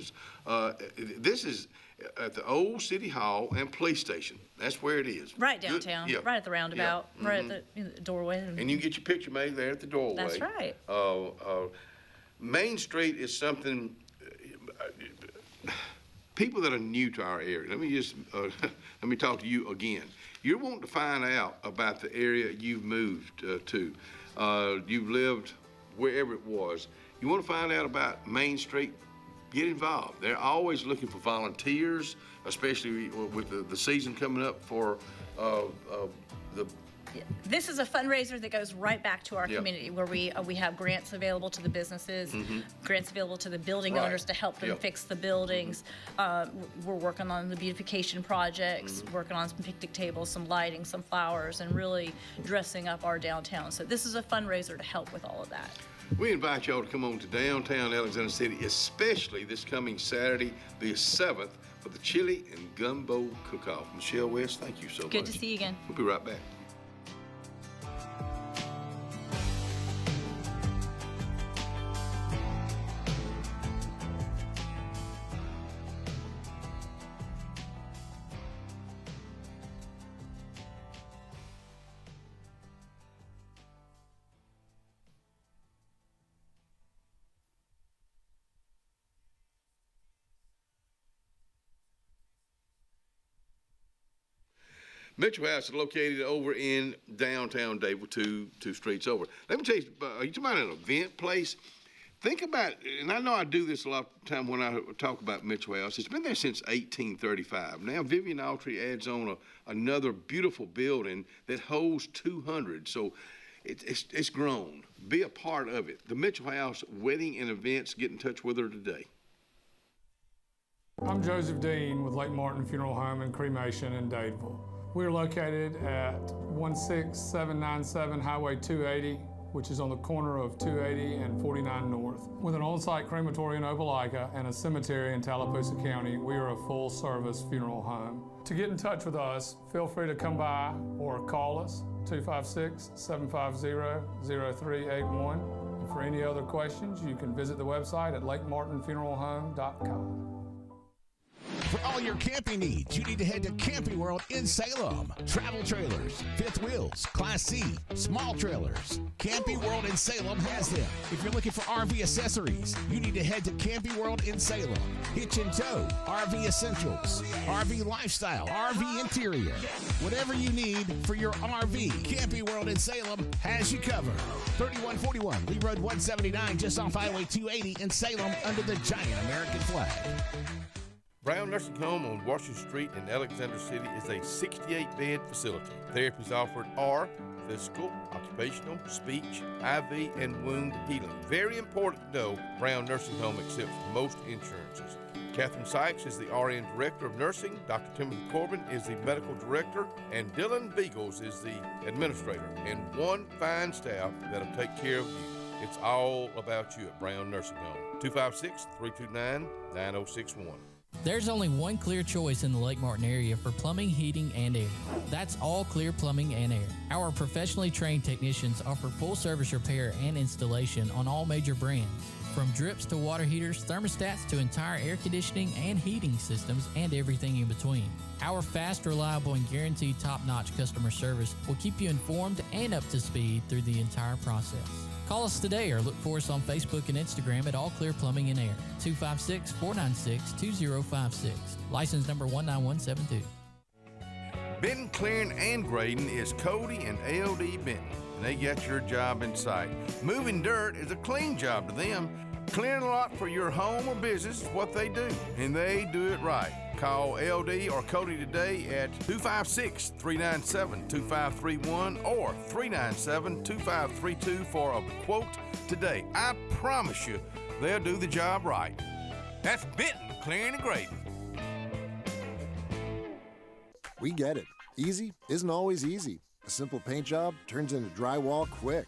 this is at the old City Hall and police station. That's where it is. Right downtown. Right at the roundabout. Right at the doorway. And you can get your picture made there at the doorway. That's right. Main Street is something. People that are new to our area. Let me talk to you again. You're wanting to find out about the area you've moved to. You've lived wherever it was. You want to find out about Main Street? Get involved. They're always looking for volunteers, especially with the season coming up for the. This is a fundraiser that goes right back to our community, where we have grants available to the businesses, grants available to the building owners to help them fix the buildings. We're working on the beautification projects, working on some picnic tables, some lighting, some flowers, and really dressing up our downtown. So this is a fundraiser to help with all of that. We invite y'all to come on to downtown Alexander City, especially this coming Saturday, the 7th, for the Chili and Gumbo Cook-Off. Michelle West, thank you so much. Good to see you again. We'll be right back. Mitchell House is located over in downtown Dadeville, two streets over. Let me tell you, are you talking about an event place? Think about, and I know I do this a lot of time when I talk about Mitchell House. It's been there since 1835. Now Vivian Autry adds on another beautiful building that holds 200. So it's grown. Be a part of it. The Mitchell House Wedding and Events. Get in touch with her today. I'm Joseph Dean with Lake Martin Funeral Home and Cremation in Dadeville. We're located at 16797 Highway 280, which is on the corner of 280 and 49 North. With an on-site crematory in Opelika and a cemetery in Tallapoosa County, we are a full-service funeral home. To get in touch with us, feel free to come by or call us, 256-750-0381. And for any other questions, you can visit the website at lakemartinfuneralhome.com. For all your camping needs, you need to head to Camping World in Salem. Travel trailers, fifth wheels, Class C, small trailers. Camping World in Salem has them. If you're looking for RV accessories, you need to head to Camping World in Salem. Hitch and tow, RV essentials, RV lifestyle, RV interior. Whatever you need for your RV, Camping World in Salem has you covered. 3141 Lee Road 179, just off Highway 280 in Salem under the giant American flag. Brown Nursing Home on Washington Street in Alexander City is a 68-bed facility. Therapies offered are physical, occupational, speech, IV, and wound healing. Very important to know, Brown Nursing Home accepts most insurances. Catherine Sykes is the RN Director of Nursing, Dr. Timothy Corbin is the Medical Director, and Dylan Beagles is the Administrator, and one fine staff that'll take care of you. It's all about you at Brown Nursing Home. 256-329-9061. There's only one clear choice in the Lake Martin area for plumbing, heating, and air. That's All Clear Plumbing and Air. Our professionally trained technicians offer full-service repair and installation on all major brands. From drips to water heaters, thermostats to entire air conditioning and heating systems, and everything in between. Our fast, reliable, and guaranteed top-notch customer service will keep you informed and up to speed through the entire process. Call us today or look for us on Facebook and Instagram at All Clear Plumbing and Air, 256-496-2056. License number 19172. Benton, clearing, and grading is Cody and LD Benton, and they got your job in sight. Moving dirt is a clean job to them. Clearing a lot for your home or business is what they do, and they do it right. Call LD or Cody today at 256-397-2531 or 397-2532 for a quote today. I promise you, they'll do the job right. That's Benton Clearing and Grading. We get it. Easy isn't always easy. A simple paint job turns into drywall quick.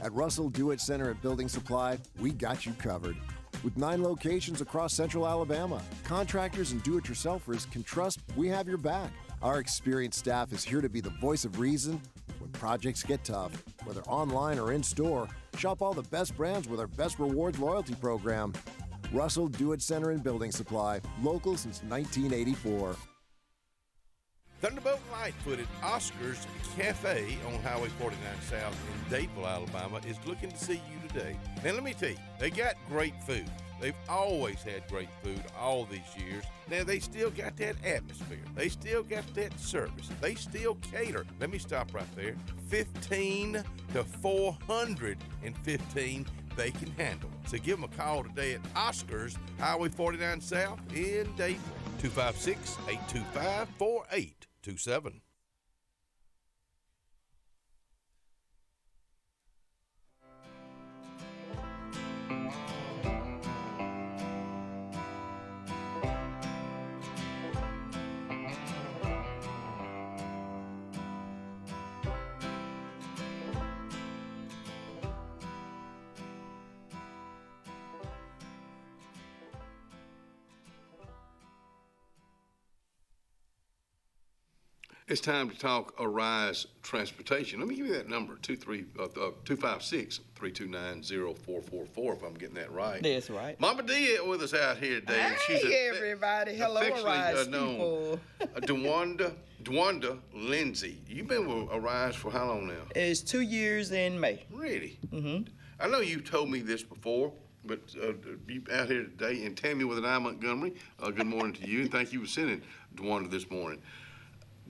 At Russell Do-It Center at Building Supply, we got you covered. With 9 locations across central Alabama, contractors and do-it-yourselfers can trust we have your back. Our experienced staff is here to be the voice of reason when projects get tough. Whether online or in-store, shop all the best brands with our Best Rewards loyalty program. Russell Do-It Center and Building Supply, local since 1984. Thunderbolt Lightfoot at Oscar's Cafe on Highway 49 South in Dadeville, Alabama is looking to see you today. Now let me tell you, they got great food. They've always had great food all these years. Now they still got that atmosphere. They still got that service. They still cater. Let me stop right there. 15 to 415 they can handle. So give them a call today at Oscar's Highway 49 South in Dadeville. 256-825-4827. It's time to talk Arise Transportation. Let me give you that number, 256-329-0444, if I'm getting that right. That's right. Mama D with us out here today. Hey, everybody. Hello, Arise people. DeWanda Lindsay. You've been with Arise for how long now? It's 2 years in May. Really? Mm-hmm. I know you told me this before, but you out here today, and Tammy with an I Montgomery, good morning to you, and thank you for sending DeWanda this morning.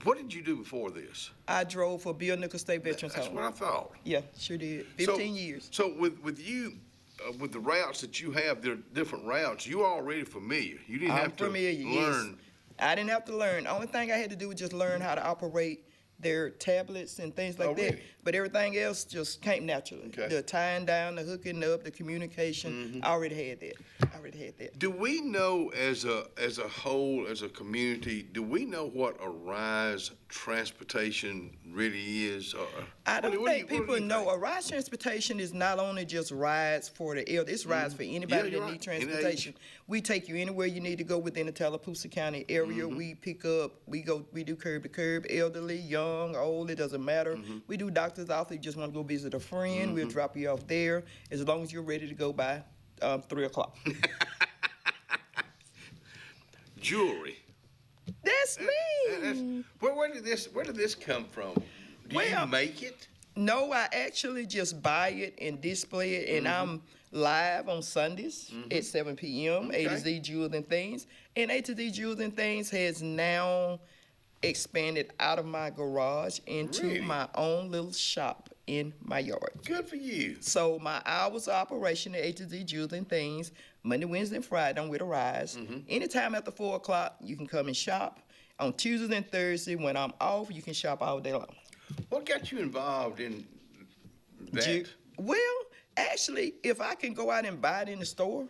What did you do before this? I drove for Bill Nichols State Veterans Home. That's what I thought. Yeah, sure did. 15 years. So with you, with the routes that you have, they're different routes. You're already familiar. You didn't have to learn. Yes. I didn't have to learn. The only thing I had to do was just learn how to operate their tablets and things like that. But everything else just came naturally. Okay. The tying down, the hooking up, the communication. I already had that. Do we know as a whole, as a community, do we know what a RISE transportation really is? I don't think people know. A RISE transportation is not only just rides for the elderly. It's rides for anybody that needs transportation. We take you anywhere you need to go within the Tallapoosa County area. We pick up, we do curb to curb, elderly, young, old, it doesn't matter. We do doctor's office. You just want to go visit a friend, we'll drop you off there as long as you're ready to go by 3 o'clock. Jewelry. That's me. Where did this come from? Do you make it? No, I actually just buy it and display it, and I'm live on Sundays at 7 p.m. A to Z Jewels and Things. And A to Z Jewels and Things has now expanded out of my garage into my own little shop in my yard. Good for you. So my hours of operation at A to Z Jewels and Things, Monday, Wednesday, and Friday, I'm with a Rise. Anytime after 4 o'clock, you can come and shop. On Tuesdays and Thursdays, when I'm off, you can shop all day long. What got you involved in that? Well, actually, if I can go out and buy it in the store,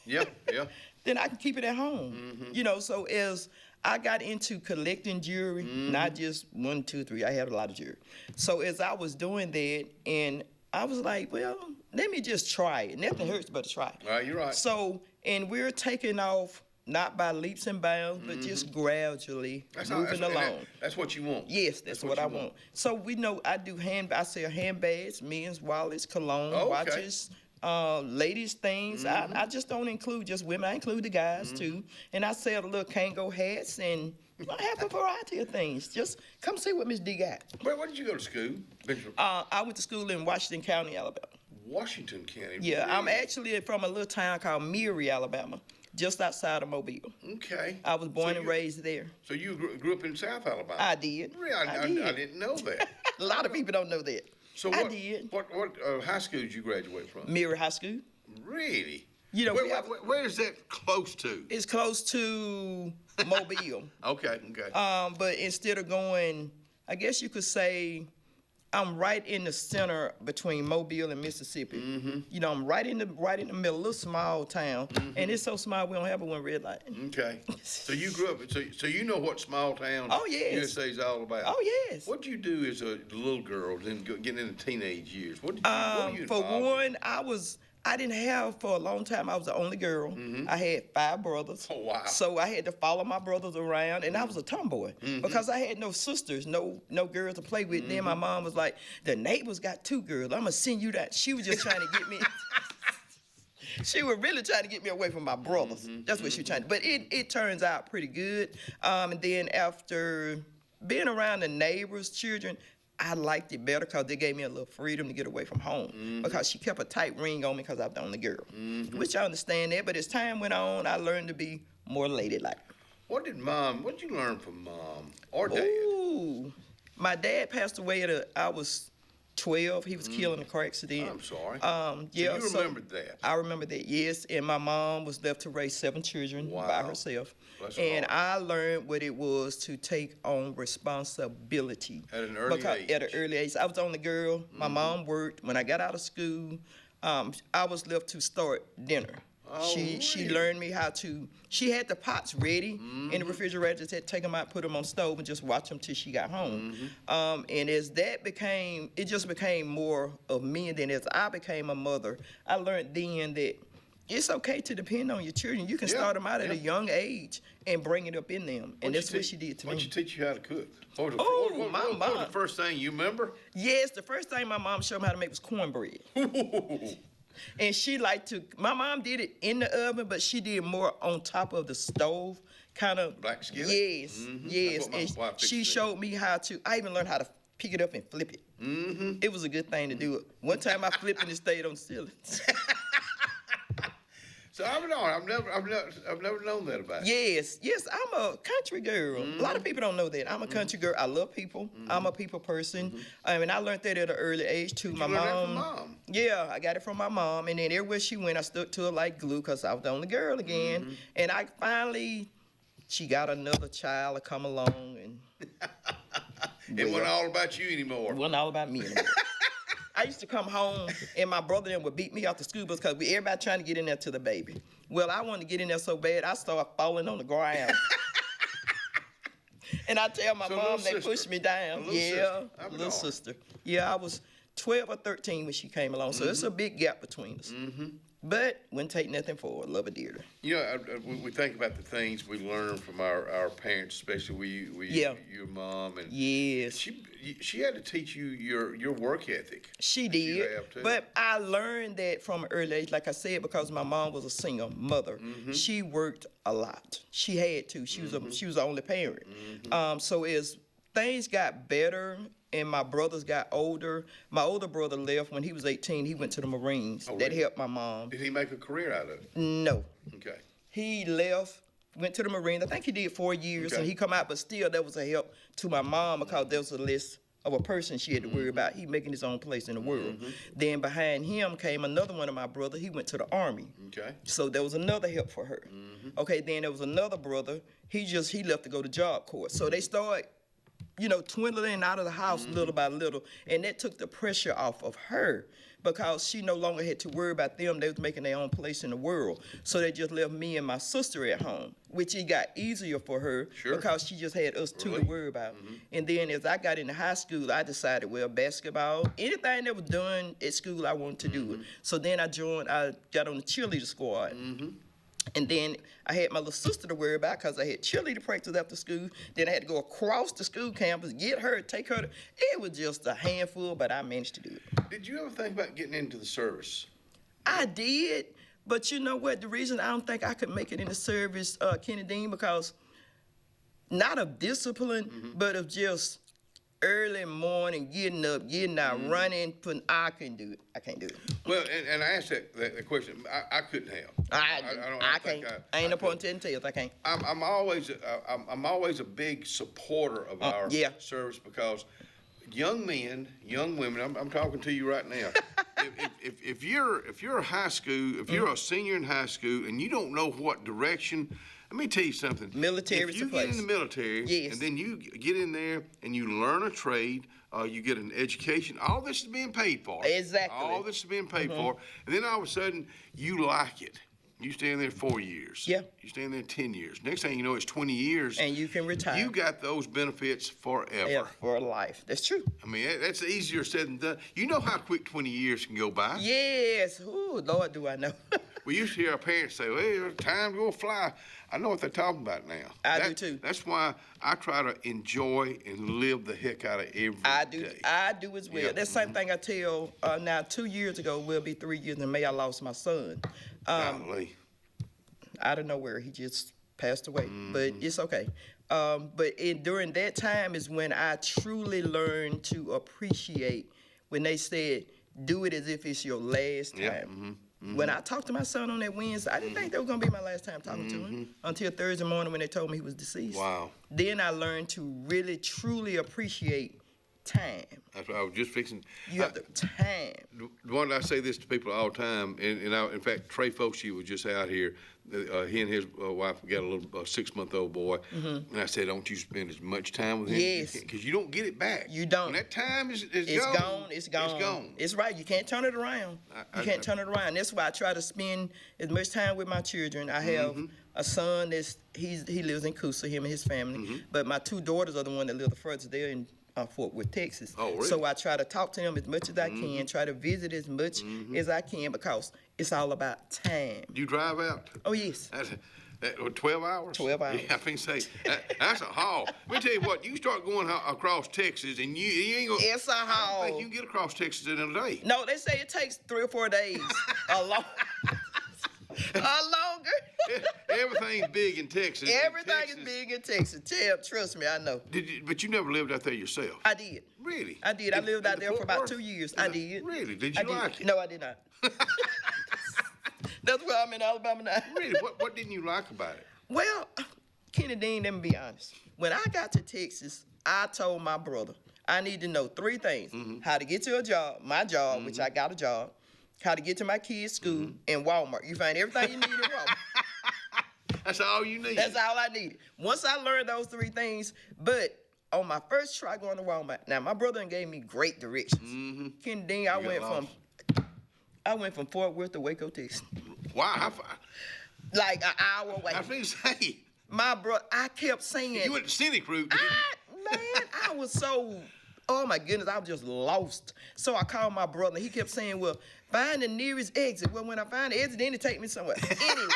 then I can keep it at home. You know, so as I got into collecting jewelry, not just 1, 2, 3. I had a lot of jewelry. So as I was doing that, and I was like, well, let me just try it. Nothing hurts but to try. You're right. So, and we're taking off not by leaps and bounds, but just gradually moving along. That's what you want. Yes, that's what I want. So we know I sell handbags, men's wallets, cologne, watches, ladies' things. I just don't include just women. I include the guys too. And I sell the little Kango hats, and I have a variety of things. Just come see what Miss D got. Where did you go to school? I went to school in Washington County, Alabama. Washington County? Yeah, really? I'm actually from a little town called Murray, Alabama, just outside of Mobile. Okay. I was born and raised there. So you grew up in South Alabama? I did. Really? I didn't know that. A lot of people don't know that. So I did. What high school did you graduate from? Murray High School. Really? You know, where is that close to? It's close to Mobile. Okay. But instead of going, I guess you could say, I'm right in the center between Mobile and Mississippi. You know, I'm right in the middle, a little small town, and it's so small we don't have a one red light. Okay. So you grew up. So you know what small town USA is all about. Oh yes. What did you do as a little girl, then getting into teenage years? What you for one, I didn't have for a long time. I was the only girl. I had 5 brothers. Oh wow! So I had to follow my brothers around, and I was a tomboy because I had no sisters, no girls to play with. Then my mom was like, "The neighbors got 2 girls. I'm gonna send you that." She was just trying to get me. She was really trying to get me away from my brothers. That's what she was trying to. But it turns out pretty good. And then after being around the neighbors' children, I liked it better because they gave me a little freedom to get away from home because she kept a tight ring on me because I was the only girl, which I understand that. But as time went on, I learned to be more ladylike. What did you learn from mom or dad? Ooh, my dad passed away I was 12. He was killed in a car accident. I'm sorry. Yeah. So you remembered that? I remember that, yes. And my mom was left to raise 7 children by herself. And I learned what it was to take on responsibility. At an early age? At an early age. I was the only girl. My mom worked. When I got out of school, I was left to start dinner. She learned me how to, she had the pots ready in the refrigerator, just had to take them out, put them on the stove, and just watch them till she got home. And as that became, it just became more of me. And then as I became a mother, I learned then that it's okay to depend on your children. You can start them out at a young age and bring it up in them. And that's what she did to me. What'd she teach you how to cook? My mom. What was the first thing you remember? Yes, the first thing my mom showed me how to make was cornbread. And she liked to, my mom did it in the oven, but she did more on top of the stove, kind of. Black skillet? Yes, yes. And she showed me how to, I even learned how to pick it up and flip it. It was a good thing to do it. One time I flipped and it stayed on the ceiling. So I've never known that about you. Yes, I'm a country girl. A lot of people don't know that. I'm a country girl. I love people. I'm a people person. I mean, I learned that at an early age too. Did you learn that from Mom? Yeah, I got it from my mom. And then everywhere she went, I stuck to her like glue because I was the only girl again. And I finally, she got another child to come along. And it wasn't all about you anymore. It wasn't all about me anymore. I used to come home and my brother then would beat me off the school bus because everybody trying to get in there to the baby. Well, I wanted to get in there so bad, I started falling on the ground. And I tell my mom they pushed me down. Little sister. Yeah, I was 12 or 13 when she came along, so it's a big gap between us. But wouldn't take nothing for her. Love her dearly. You know, we think about the things we learn from our parents, especially your mom. And yes. She had to teach you your work ethic. She did. But I learned that from an early age, like I said, because my mom was a single mother. She worked a lot. She had to. She was the only parent. So as things got better and my brothers got older, my older brother left when he was 18. He went to the Marines. That helped my mom. Did he make a career out of it? No. Okay. He left, went to the Marines. I think he did 4 years, and he come out, but still that was a help to my mom because there was a list of a person she had to worry about. He making his own place in the world. Then behind him came another one of my brothers. He went to the Army. Okay. So there was another help for her. Okay, then there was another brother. He left to go to Job Corps. So they started, dwindling out of the house little by little, and that took the pressure off of her because she no longer had to worry about them. They was making their own place in the world. So they just left me and my sister at home, which it got easier for her because she just had us two to worry about. And then as I got into high school, I decided, well, basketball, anything that was done at school, I wanted to do it. So then I got on the cheerleader squad. And then I had my little sister to worry about because I had cheerleader practice after school. Then I had to go across the school campus, get her, take her. It was just a handful, but I managed to do it. Did you ever think about getting into the service? I did, but you know what? The reason I don't think I could make it in the service, Kenny Dean, because not of discipline, but of just early morning, getting up, getting out, running, I couldn't do it. I can't do it. Well, and I asked that question. I couldn't have. I can't. I ain't no point in telling I can't. I'm always a big supporter of our service because young men, young women. I'm talking to you right now. if you're a high school, if you're a senior in high school and you don't know what direction. Let me tell you something. Military. If you get in the military, and then you get in there and you learn a trade, you get an education. All this is being paid for. Exactly. All this is being paid for, and then all of a sudden you like it. You stay in there 4 years. Yeah. You stay in there 10 years. Next thing you know, it's 20 years. And you can retire. You got those benefits forever. Yeah, for life. That's true. I mean, that's easier said than done. You know how quick 20 years can go by. Yes. Ooh, Lord, do I know. We used to hear our parents say, well, time's gonna fly. I know what they're talking about now. I do too. That's why I try to enjoy and live the heck out of every day. I do as well. That's the same thing I tell, now 2 years ago, will be 3 years in May, I lost my son. Golly. Out of nowhere, he just passed away, but it's okay. But during that time is when I truly learned to appreciate when they said, do it as if it's your last time. When I talked to my son on that Wednesday, I didn't think that was going to be my last time talking to him until Thursday morning when they told me he was deceased. Wow. Then I learned to really, truly appreciate time. That's what I was just fixing. You have the time. One, I say this to people all the time, and in fact, Trey Foshie was just out here. He and his wife got a little 6-month-old boy, and I said, don't you spend as much time with him? Yes. Because you don't get it back. You don't. When that time is It's gone. It's gone. It's right. You can't turn it around. You can't turn it around. That's why I try to spend as much time with my children. I have a son he lives in Coosa, him and his family, but my 2 daughters are the one that live the furthest. They're in Fort Worth, Texas. Oh, really? So I try to talk to them as much as I can, try to visit as much as I can because it's all about time. You drive out? Oh, yes. That's 12 hours? 12 hours. Yeah, I think say that's a haul. Let me tell you what, you start going across Texas and you ain't gonna. It's a haul. I don't think you can get across Texas in a day. No, they say it takes 3 or 4 days. Longer. Everything's big in Texas. Everything is big in Texas. Trust me, I know. But you never lived out there yourself? I did. Really? I did. I lived out there for about 2 years. I did. Really? Did you like it? No, I did not. That's why I'm in Alabama now. Really? What didn't you like about it? Well, Kenny Dean, let me be honest. When I got to Texas, I told my brother, I need to know 3 things. How to get to a job, my job, which I got a job, how to get to my kids' school, and Walmart. You find everything you need in Walmart. That's all you need. That's all I needed. Once I learned those 3 things, but on my first try going to Walmart, now my brother gave me great directions. Kenny Dean, I went from Fort Worth to Waco, Texas. Wow, how far? Like an hour away. I was going to say. My brother, I kept saying. You went to scenic route, didn't you? Man, I was so, oh my goodness, I was just lost. So I called my brother, and he kept saying, well, find the nearest exit. Well, when I find the exit, then it take me somewhere. Anyway,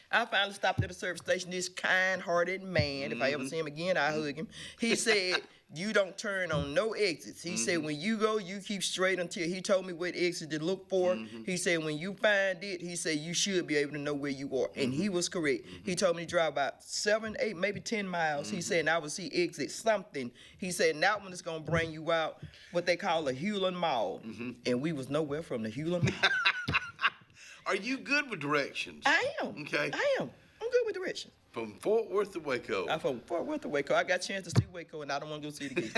I finally stopped at a service station. This kind-hearted man, if I ever see him again, I hug him. He said, you don't turn on no exits. He said, when you go, you keep straight until he told me what exit to look for. He said, when you find it, he said, you should be able to know where you are. And he was correct. He told me to drive about 7, 8, maybe 10 miles. He said, and I would see exit something. He said, and that one is going to bring you out what they call a Hewlin Mall. And we was nowhere from the Hewlin Mall. Are you good with directions? I am. Okay. I am. I'm good with directions. From Fort Worth to Waco. I'm from Fort Worth to Waco. I got a chance to see Waco, and I don't want to go see it again.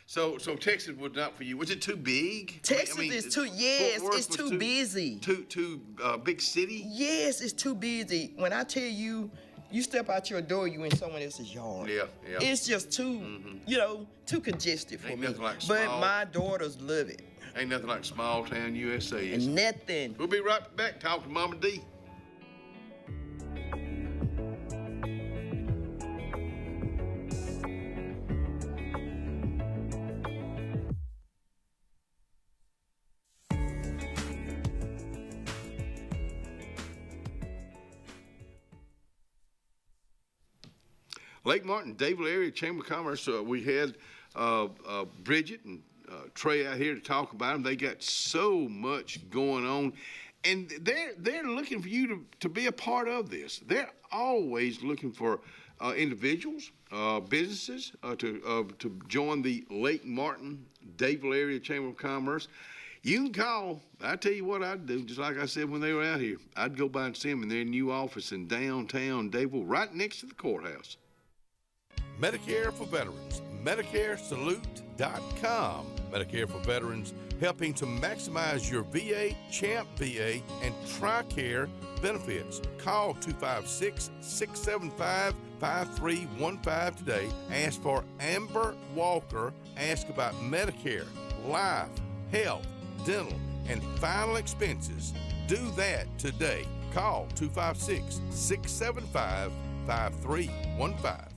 So Texas was not for you. Was it too big? Texas is too, yes, it's too busy. Too big city? Yes, it's too busy. When I tell you, you step out your door, you in someone else's yard. Yeah. It's just too, too congested for me. Like but my daughters love it. Ain't nothing like small town USA. And nothing. We'll be right back. Talk to Mama D. Lake Martin, Dadeville Area Chamber of Commerce, we had Bridget and Trey out here to talk about them. They got so much going on, and they're looking for you to be a part of this. They're always looking for individuals, businesses to join the Lake Martin, Dadeville Area Chamber of Commerce. You can call. I tell you what I'd do, just like I said when they were out here. I'd go by and see them in their new office in downtown Dadeville, right next to the courthouse. Medicare for Veterans, MedicareSalute.com. Medicare for Veterans, helping to maximize your VA, CHAMP VA, and TRICARE benefits. Call 256-675-5315 today. Ask for Amber Walker. Ask about Medicare, life, health, dental, and final expenses. Do that today. Call 256-675-5315.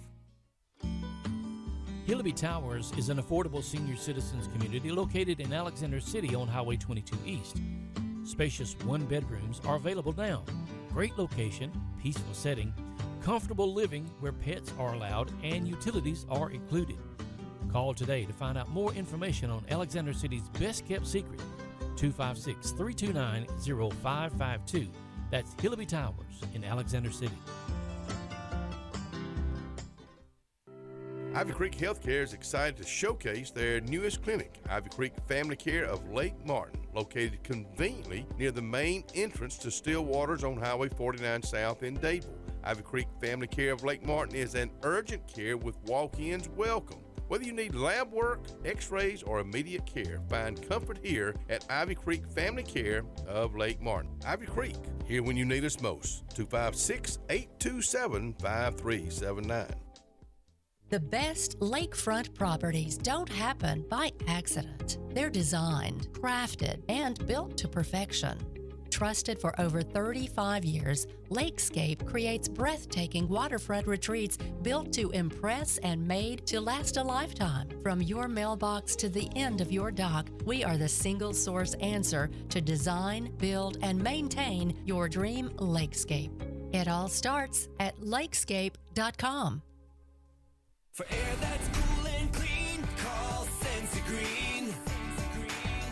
Hillaby Towers is an affordable senior citizens community located in Alexander City on Highway 22 East. Spacious one-bedrooms are available now. Great location, peaceful setting, comfortable living where pets are allowed and utilities are included. Call today to find out more information on Alexander City's best-kept secret, 256-329-0552. That's Hillaby Towers in Alexander City. Ivy Creek Healthcare is excited to showcase their newest clinic, Ivy Creek Family Care of Lake Martin, located conveniently near the main entrance to Stillwater's on Highway 49 South in Dadeville. Ivy Creek Family Care of Lake Martin is an urgent care with walk-ins welcome. Whether you need lab work, x-rays, or immediate care, find comfort here at Ivy Creek Family Care of Lake Martin. Ivy Creek, here when you need us most. 256-827-5379. The best lakefront properties don't happen by accident. They're designed, crafted, and built to perfection. Trusted for over 35 years, Lakescape creates breathtaking waterfront retreats built to impress and made to last a lifetime. From your mailbox to the end of your dock, we are the single source answer to design, build, and maintain your dream lakescape. It all starts at lakescape.com. For air that's cool and clean, call Sensi Green.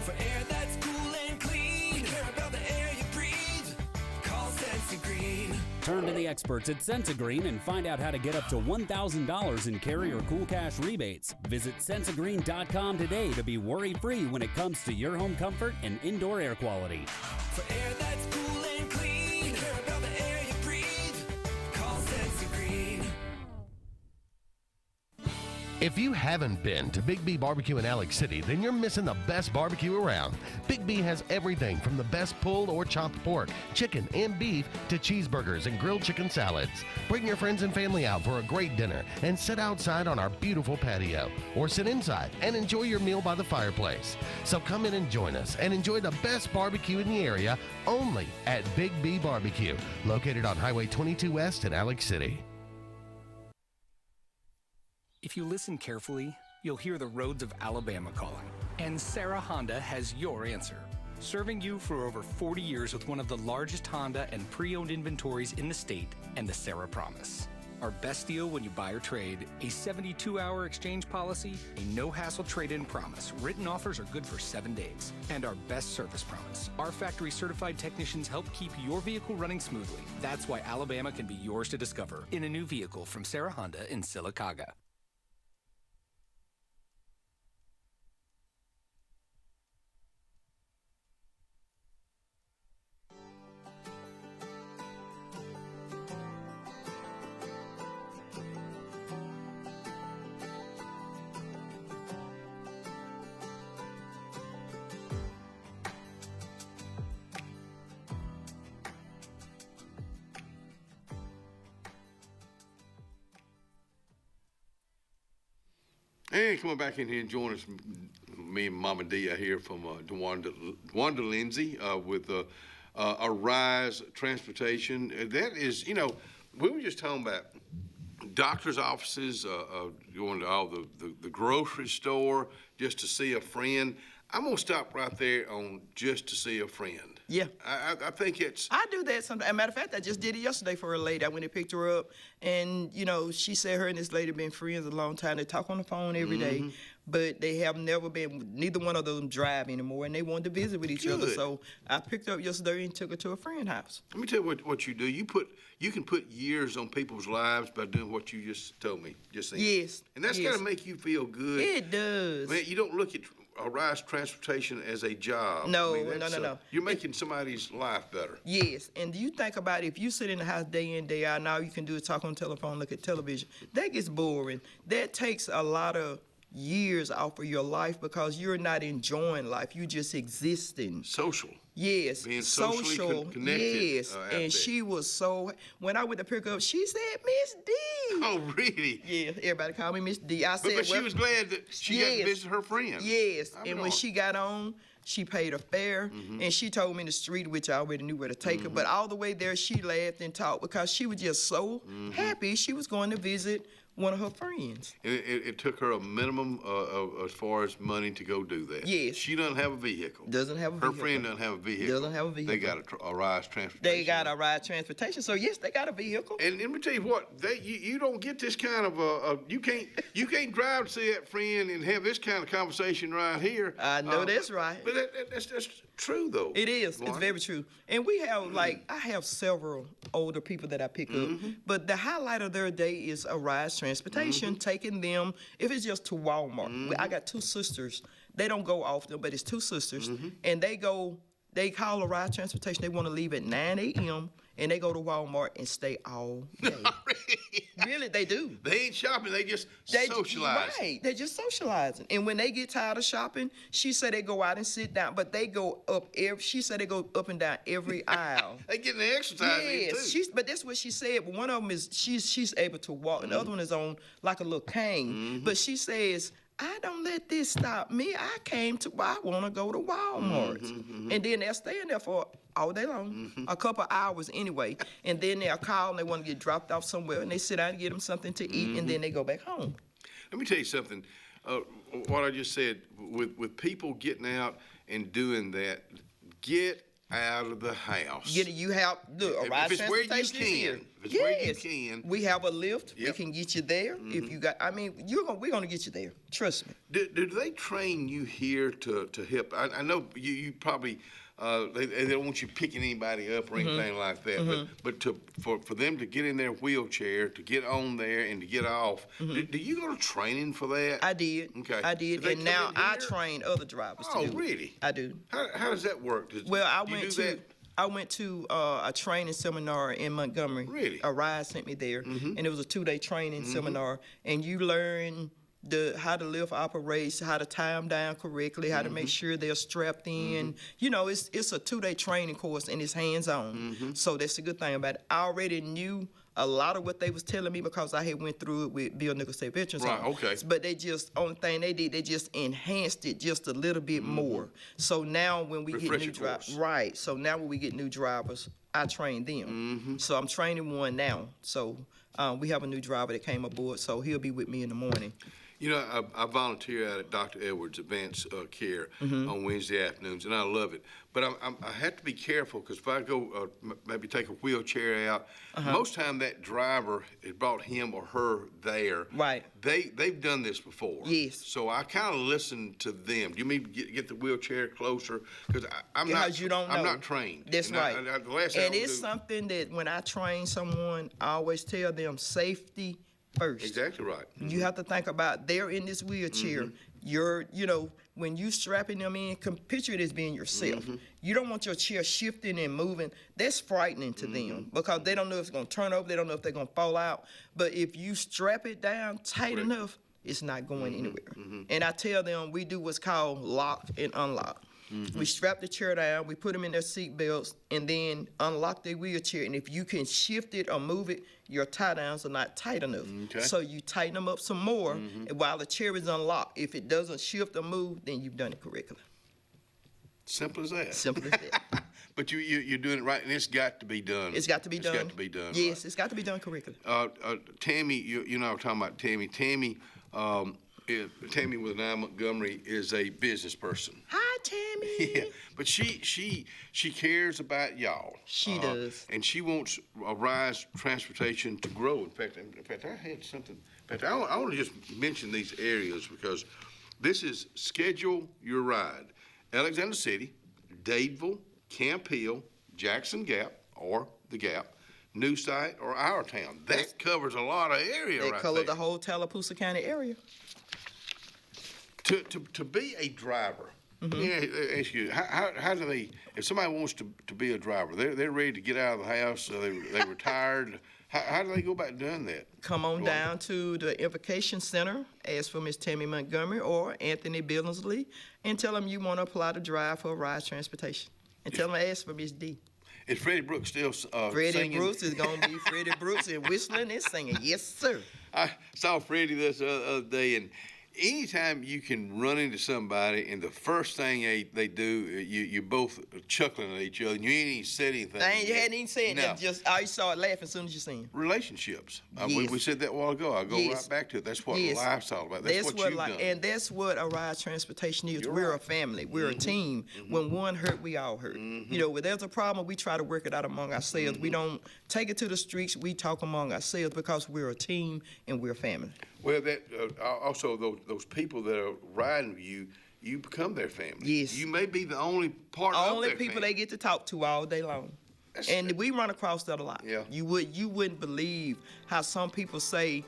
For air that's cool and clean, we care about the air you breathe. Call Sensi Green. Turn to the experts at Sensagreen and find out how to get up to $1,000 in carry or cool cash rebates. Visit Sensagreen.com today to be worry-free when it comes to your home comfort and indoor air quality. For air that's cool and clean, care about the air you breathe, call Sensagreen. If you haven't been to Big B Barbecue in Alex City, then you're missing the best barbecue around. Big B has everything from the best pulled or chopped pork, chicken, and beef to cheeseburgers and grilled chicken salads. Bring your friends and family out for a great dinner and sit outside on our beautiful patio, or sit inside and enjoy your meal by the fireplace. So come in and join us and enjoy the best barbecue in the area only at Big B Barbecue, located on Highway 22 West in Alex City. If you listen carefully, you'll hear the roads of Alabama calling. And Sarah Honda has your answer. Serving you for over 40 years with one of the largest Honda and pre-owned inventories in the state, and the Sarah Promise. Our best deal when you buy or trade, a 72-hour exchange policy, a no-hassle trade-in promise. Written offers are good for 7 days. And our best service promise. Our factory-certified technicians help keep your vehicle running smoothly. That's why Alabama can be yours to discover in a new vehicle from Sarah Honda in Sylacauga. And come on back in here and join us, me and Mama Dia here from Wanda Lindsay with Arise Transportation. That is, you know, we were just talking about doctor's offices, going to all the grocery store just to see a friend. I'm going to stop right there on just to see a friend. Yeah. I think it's... I do that sometimes. As a matter of fact, I just did it yesterday for a lady. I went and picked her up, and, you know, she said her and this lady been friends a long time. They talk on the phone every day, but they have never been, neither one of them drive anymore, and they wanted to visit with each other. So I picked her up yesterday and took her to a friend's house. Let me tell you what you do. You can put years on people's lives by doing what you just told me. Yes. And that's got to make you feel good. It does. Man, you don't look at Arise Transportation as a job. No, I mean, no. You're making somebody's life better. Yes, and you think about it, if you sit in the house day in, day out, now you can do is talk on the telephone, look at television. That gets boring. That takes a lot of years off of your life because you're not enjoying life. You're just existing. Social. Yes. Being socially connected. Yes, and she was so, when I went to pick her up, she said, Miss D. Oh, really? Yeah, everybody called me Miss D. I said, but she was glad that she got to visit her friend. Yes, and when she got on, she paid a fare, and she told me in the street, which I already knew where to take her, but all the way there, she laughed and talked because she was just so happy she was going to visit one of her friends. And it took her a minimum as far as money to go do that. Yes. She doesn't have a vehicle. Doesn't have a vehicle. Her friend doesn't have a vehicle. Doesn't have a vehicle. They got a Rise Transportation. They got a Rise Transportation, so yes, they got a vehicle. And let me tell you what, you don't get this kind of you can't drive to see that friend and have this kind of conversation right here. I know that's right. But that's true though. It is. It's very true. And we have I have several older people that I pick up, but the highlight of their day is a Rise Transportation, taking them, if it's just to Walmart. I got two sisters. They don't go often, but it's two sisters, and they call a Rise Transportation. They want to leave at 9 a.m., and they go to Walmart and stay all day. Really, they do. They ain't shopping. They just socialize. Right. They're just socializing. And when they get tired of shopping, she said they go out and sit down, but they go up she said they go up and down every aisle. They getting the exercise in too. But that's what she said. But one of them is she's able to walk, and the other one is on like a little cane. But she says, I don't let this stop me. I want to go to Walmart. And then they're staying there for all day long, a couple hours anyway. And then they'll call and they want to get dropped off somewhere, and they sit down and get them something to eat, and then they go back home. Let me tell you something. What I just said, with people getting out and doing that, get out of the house. You have, look, a Rise Transportation is here. If it's where you can. We have a lift. We can get you there. If you got, we're going to get you there. Trust me. Do they train you here to help? I know you probably They don't want you picking anybody up or anything like that. But for them to get in their wheelchair, to get on there and to get off, do you go to training for that? I did. Okay. I did, Do they and come now in I here? train other drivers to do it. Really? I do. How does that work? Well, I do you went do to that? I went to a training seminar in Montgomery. Really? A ride sent me there, and it was a 2-day training seminar, and you learn how the lift operates, how to tie them down correctly, how to make sure they're strapped in. You know, it's a 2-day training course, and it's hands-on. So that's the good thing about it. I already knew a lot of what they was telling me because I had went through it with Bill Nicholls State Veterans Right, Home. okay. But only thing they did, they just enhanced it just a little bit more. So now when we get Refresher new drivers, course. right, so now when we get new drivers, I train them. So I'm training one now. So we have a new driver that came aboard, so he'll be with me in the morning. You know, I volunteer out at Dr. Edwards Advanced Care on Wednesday afternoons, and I love it. But I have to be careful because if I go maybe take a wheelchair out, most time that driver has brought him or her there. Right. They've done this before. Yes. So I kind of listen to them. Do you mean get the wheelchair closer? Because I'm Because you don't know. I'm not trained. That's And right. the last thing And I it's do, something that when I train someone, I always tell them safety first. Exactly right. You have to think about they're in this wheelchair. When you strapping them in, picture it as being yourself. You don't want your chair shifting and moving. That's frightening to them because they don't know if it's going to turn over. They don't know if they're going to fall out. But if you strap it down tight enough, it's not going anywhere. And I tell them we do what's called lock and unlock. We strap the chair down, we put them in their seat belts, and then unlock their wheelchair. And if you can shift it or move it, your tie downs are not tight enough. Okay. So you tighten them up some more and while the chair is unlocked. If it doesn't shift or move, then you've done it correctly. Simple as that. Simple as that. But you're doing it right, and it's got to be done. It's got to be done. It's got to be done. Yes, it's got to be done correctly. Tammy, you know, I'm talking about Tammy. Tammy with an eye Montgomery is a business person. Hi, Tammy. Yeah, but she cares about y'all. She does. And she wants Rise Transportation to grow. In fact, I had something. In fact, I want to just mention these areas because this is Schedule Your Ride. Alexander City, Dadeville, Camp Hill, Jackson Gap, or the Gap, New Site, or Our Town. That covers a lot of area They right cover there. the whole Tallapoosa County area. To be a driver, let me ask you, how do they, if somebody wants to be a driver, they're ready to get out of the house, they retired, how do they go about doing that? Come on down to the Invocation Center, ask for Miss Tammy Montgomery or Anthony Billingsley, and tell them you want to apply to drive for Rise Transportation. And tell them to ask for Miss D. Is Freddie Brooks still Freddie singing? Brooks is going to be Freddie Brooks and whistling and singing. Yes, sir. I saw Freddie this other day, and anytime you can run into somebody and the first thing they do, you both chuckling at each other, and you ain't even said anything. You hadn't even said No. that. Just I saw it laugh as soon as you seen it. Relationships. Yes. We said that a while ago. I'll go Yes. right back to it. That's what Yes. life's all about. That's what you've done. And that's what a Rise Transportation is. You're We're right. a family. We're a team. When one hurt, we all hurt. You know, when there's a problem, we try to work it out among ourselves. We don't take it to the streets. We talk among ourselves because we're a team and we're family. Well, that also those people that are riding with you, you become their family. Yes. You may be the only part of Only their people family. they get to talk to all day long. And we run across that a lot. Yeah. You wouldn't believe how some people say,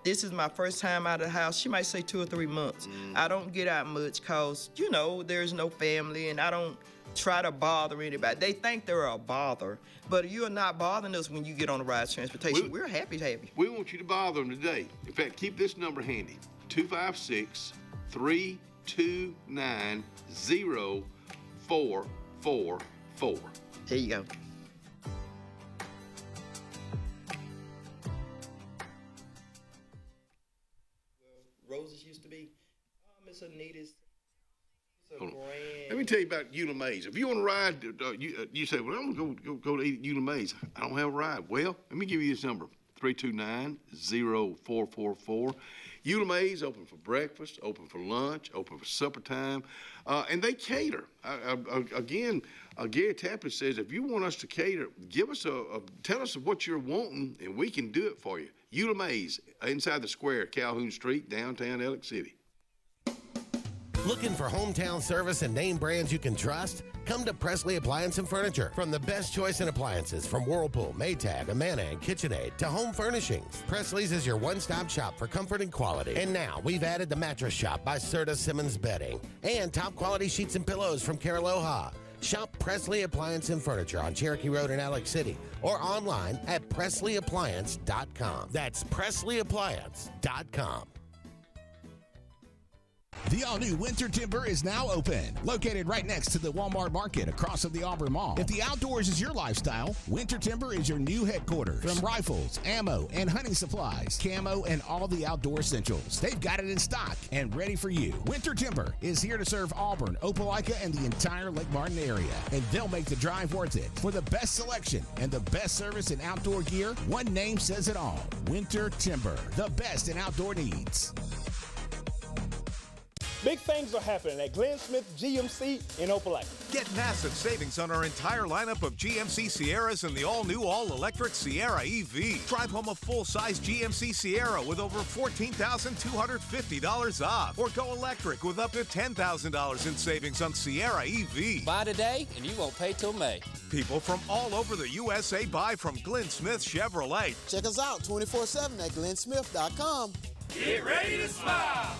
this is my first time out of the house. She might say 2 or 3 months. I don't get out much because, there's no family and I don't try to bother anybody. They think they're a bother, but you're not bothering us when you get on the Rise Transportation. We're happy to have you. We want you to bother them today. In fact, keep this number handy, 256-329-0444. There you go. Roses used to be, Miss Anita's. Hold on. Let me tell you about Eula Mays. If you want to ride, you say, well, I'm going to go to Eula Mays. I don't have a ride. Well, let me give you this number, 329-0444. Eula Mays open for breakfast, open for lunch, open for supper time, and they cater. Again, Gary Tapley says, if you want us to cater, give us tell us what you're wanting, and we can do it for you. Eula Mays, inside the square, Calhoun Street, downtown Alex City. Looking for hometown service and name brands you can trust? Come to Presley Appliance and Furniture. From the best choice in appliances from Whirlpool, Maytag, Amana, and KitchenAid to home furnishings, Presley's is your one-stop shop for comfort and quality. And now we've added the Mattress Shop by Serta Simmons Bedding and top quality sheets and pillows from Caraloha. Shop Presley Appliance and Furniture on Cherokee Road in Alex City or online at PresleyAppliance.com. That's PresleyAppliance.com. The all-new Winter Timber is now open, located right next to the Walmart Market across from the Auburn Mall. If the outdoors is your lifestyle, Winter Timber is your new headquarters. From rifles, ammo, and hunting supplies, camo, and all the outdoor essentials, they've got it in stock and ready for you. Winter Timber is here to serve Auburn, Opelika, and the entire Lake Martin area, and they'll make the drive worth it. For the best selection and the best service in outdoor gear, one name says it all: Winter Timber, the best in outdoor needs. Big things are happening at Glenn Smith GMC in Opelika. Get massive savings on our entire lineup of GMC Sierras and the all-new, all-electric Sierra EV. Drive home a full-size GMC Sierra with over $14,250 off. Or go electric with up to $10,000 in savings on Sierra EV. Buy today and you won't pay till May. People from all over the USA buy from Glenn Smith Chevrolet. Check us out 24/7 at glennsmith.com. Get ready to smile.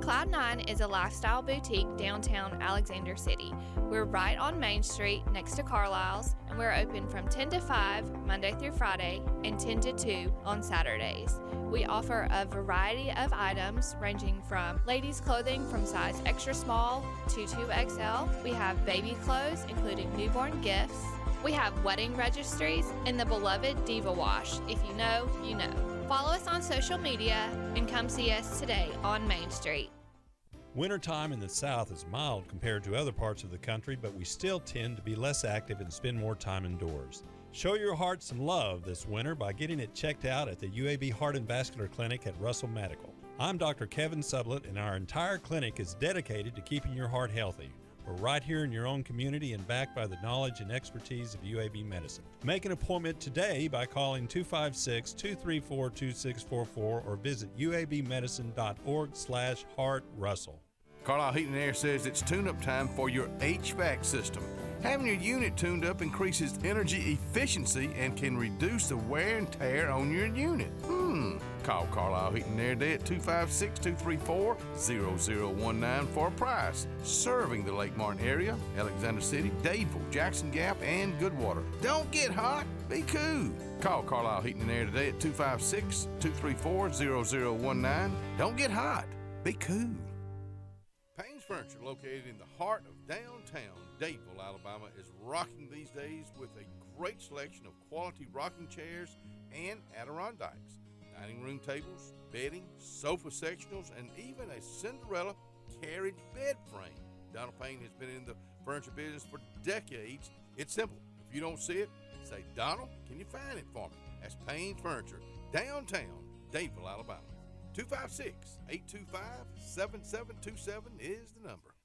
Cloud9 is a lifestyle boutique downtown Alexander City. We're right on Main Street next to Carlisle's, and we're open from 10 to 5 Monday through Friday and 10 to 2 on Saturdays. We offer a variety of items ranging from ladies' clothing from size extra small to 2XL. We have baby clothes, including newborn gifts. We have wedding registries and the beloved Diva Wash. If you know, you know. Follow us on social media and come see us today on Main Street. Wintertime in the South is mild compared to other parts of the country, but we still tend to be less active and spend more time indoors. Show your heart some love this winter by getting it checked out at the UAB Heart and Vascular Clinic at Russell Medical. I'm Dr. Kevin Sublett, and our entire clinic is dedicated to keeping your heart healthy. We're right here in your own community and backed by the knowledge and expertise of UAB Medicine. Make an appointment today by calling 256-234-2644 or visit uabmedicine.org/heartrussell. Carlisle Heating and Air says it's tune-up time for your HVAC system. Having your unit tuned up increases energy efficiency and can reduce the wear and tear on your unit. Call Carlisle Heating and Air today at 256-234-0019 for a price. Serving the Lake Martin area, Alexander City, Dadeville, Jackson Gap, and Goodwater. Don't get hot, be cool. Call Carlisle Heating and Air today at 256-234-0019. Don't get hot, be cool. Payne's Furniture, located in the heart of downtown Dadeville, Alabama, is rocking these days with a great selection of quality rocking chairs and Adirondacks, dining room tables, bedding, sofa sectionals, and even a Cinderella carriage bed frame. Donald Payne has been in the furniture business for decades. It's simple. If you don't see it, say, Donald, can you find it for me? That's Payne's Furniture, downtown Dadeville, Alabama. 256-825-7727 is the number.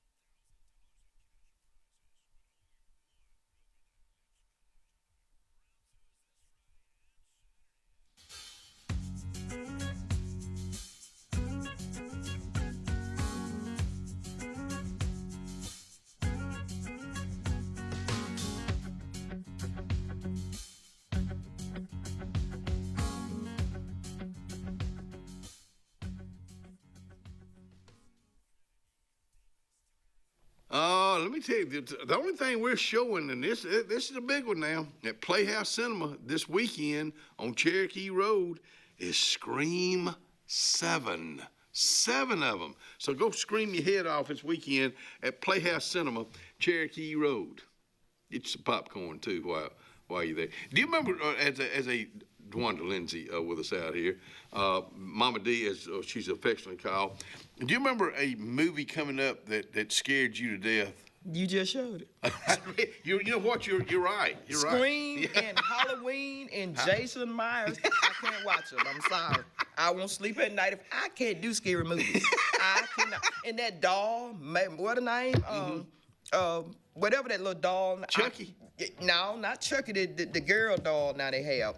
Let me tell you, the only thing we're showing, and this is a big one now, at Playhouse Cinema this weekend on Cherokee Road is Scream 7. 7 of them. So go scream your head off this weekend at Playhouse Cinema, Cherokee Road. Get some popcorn, too, while you're there. Do you remember, as a Dwanda Lindsay with us out here, Mama D, as she's affectionately called, do you remember a movie coming up that scared you to death? You just showed it. You know what? You're right. You're Scream right. and Halloween and Jason Myers. I can't watch them. I'm sorry. I won't sleep at night if I can't do scary movies. I cannot. And that doll, what a name? Whatever that little doll. Chucky. No, not Chucky. The girl doll now they have.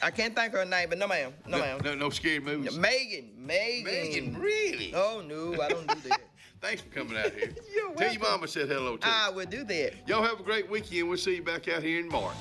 I can't think of her name, but no, ma'am. No, ma'am. No scary movies? Megan. Megan, really? Oh, no, I don't do that. Thanks for coming out here. You're welcome. Tell your mama I said hello to you. I will do that. Y'all have a great weekend. We'll see you back out here in March.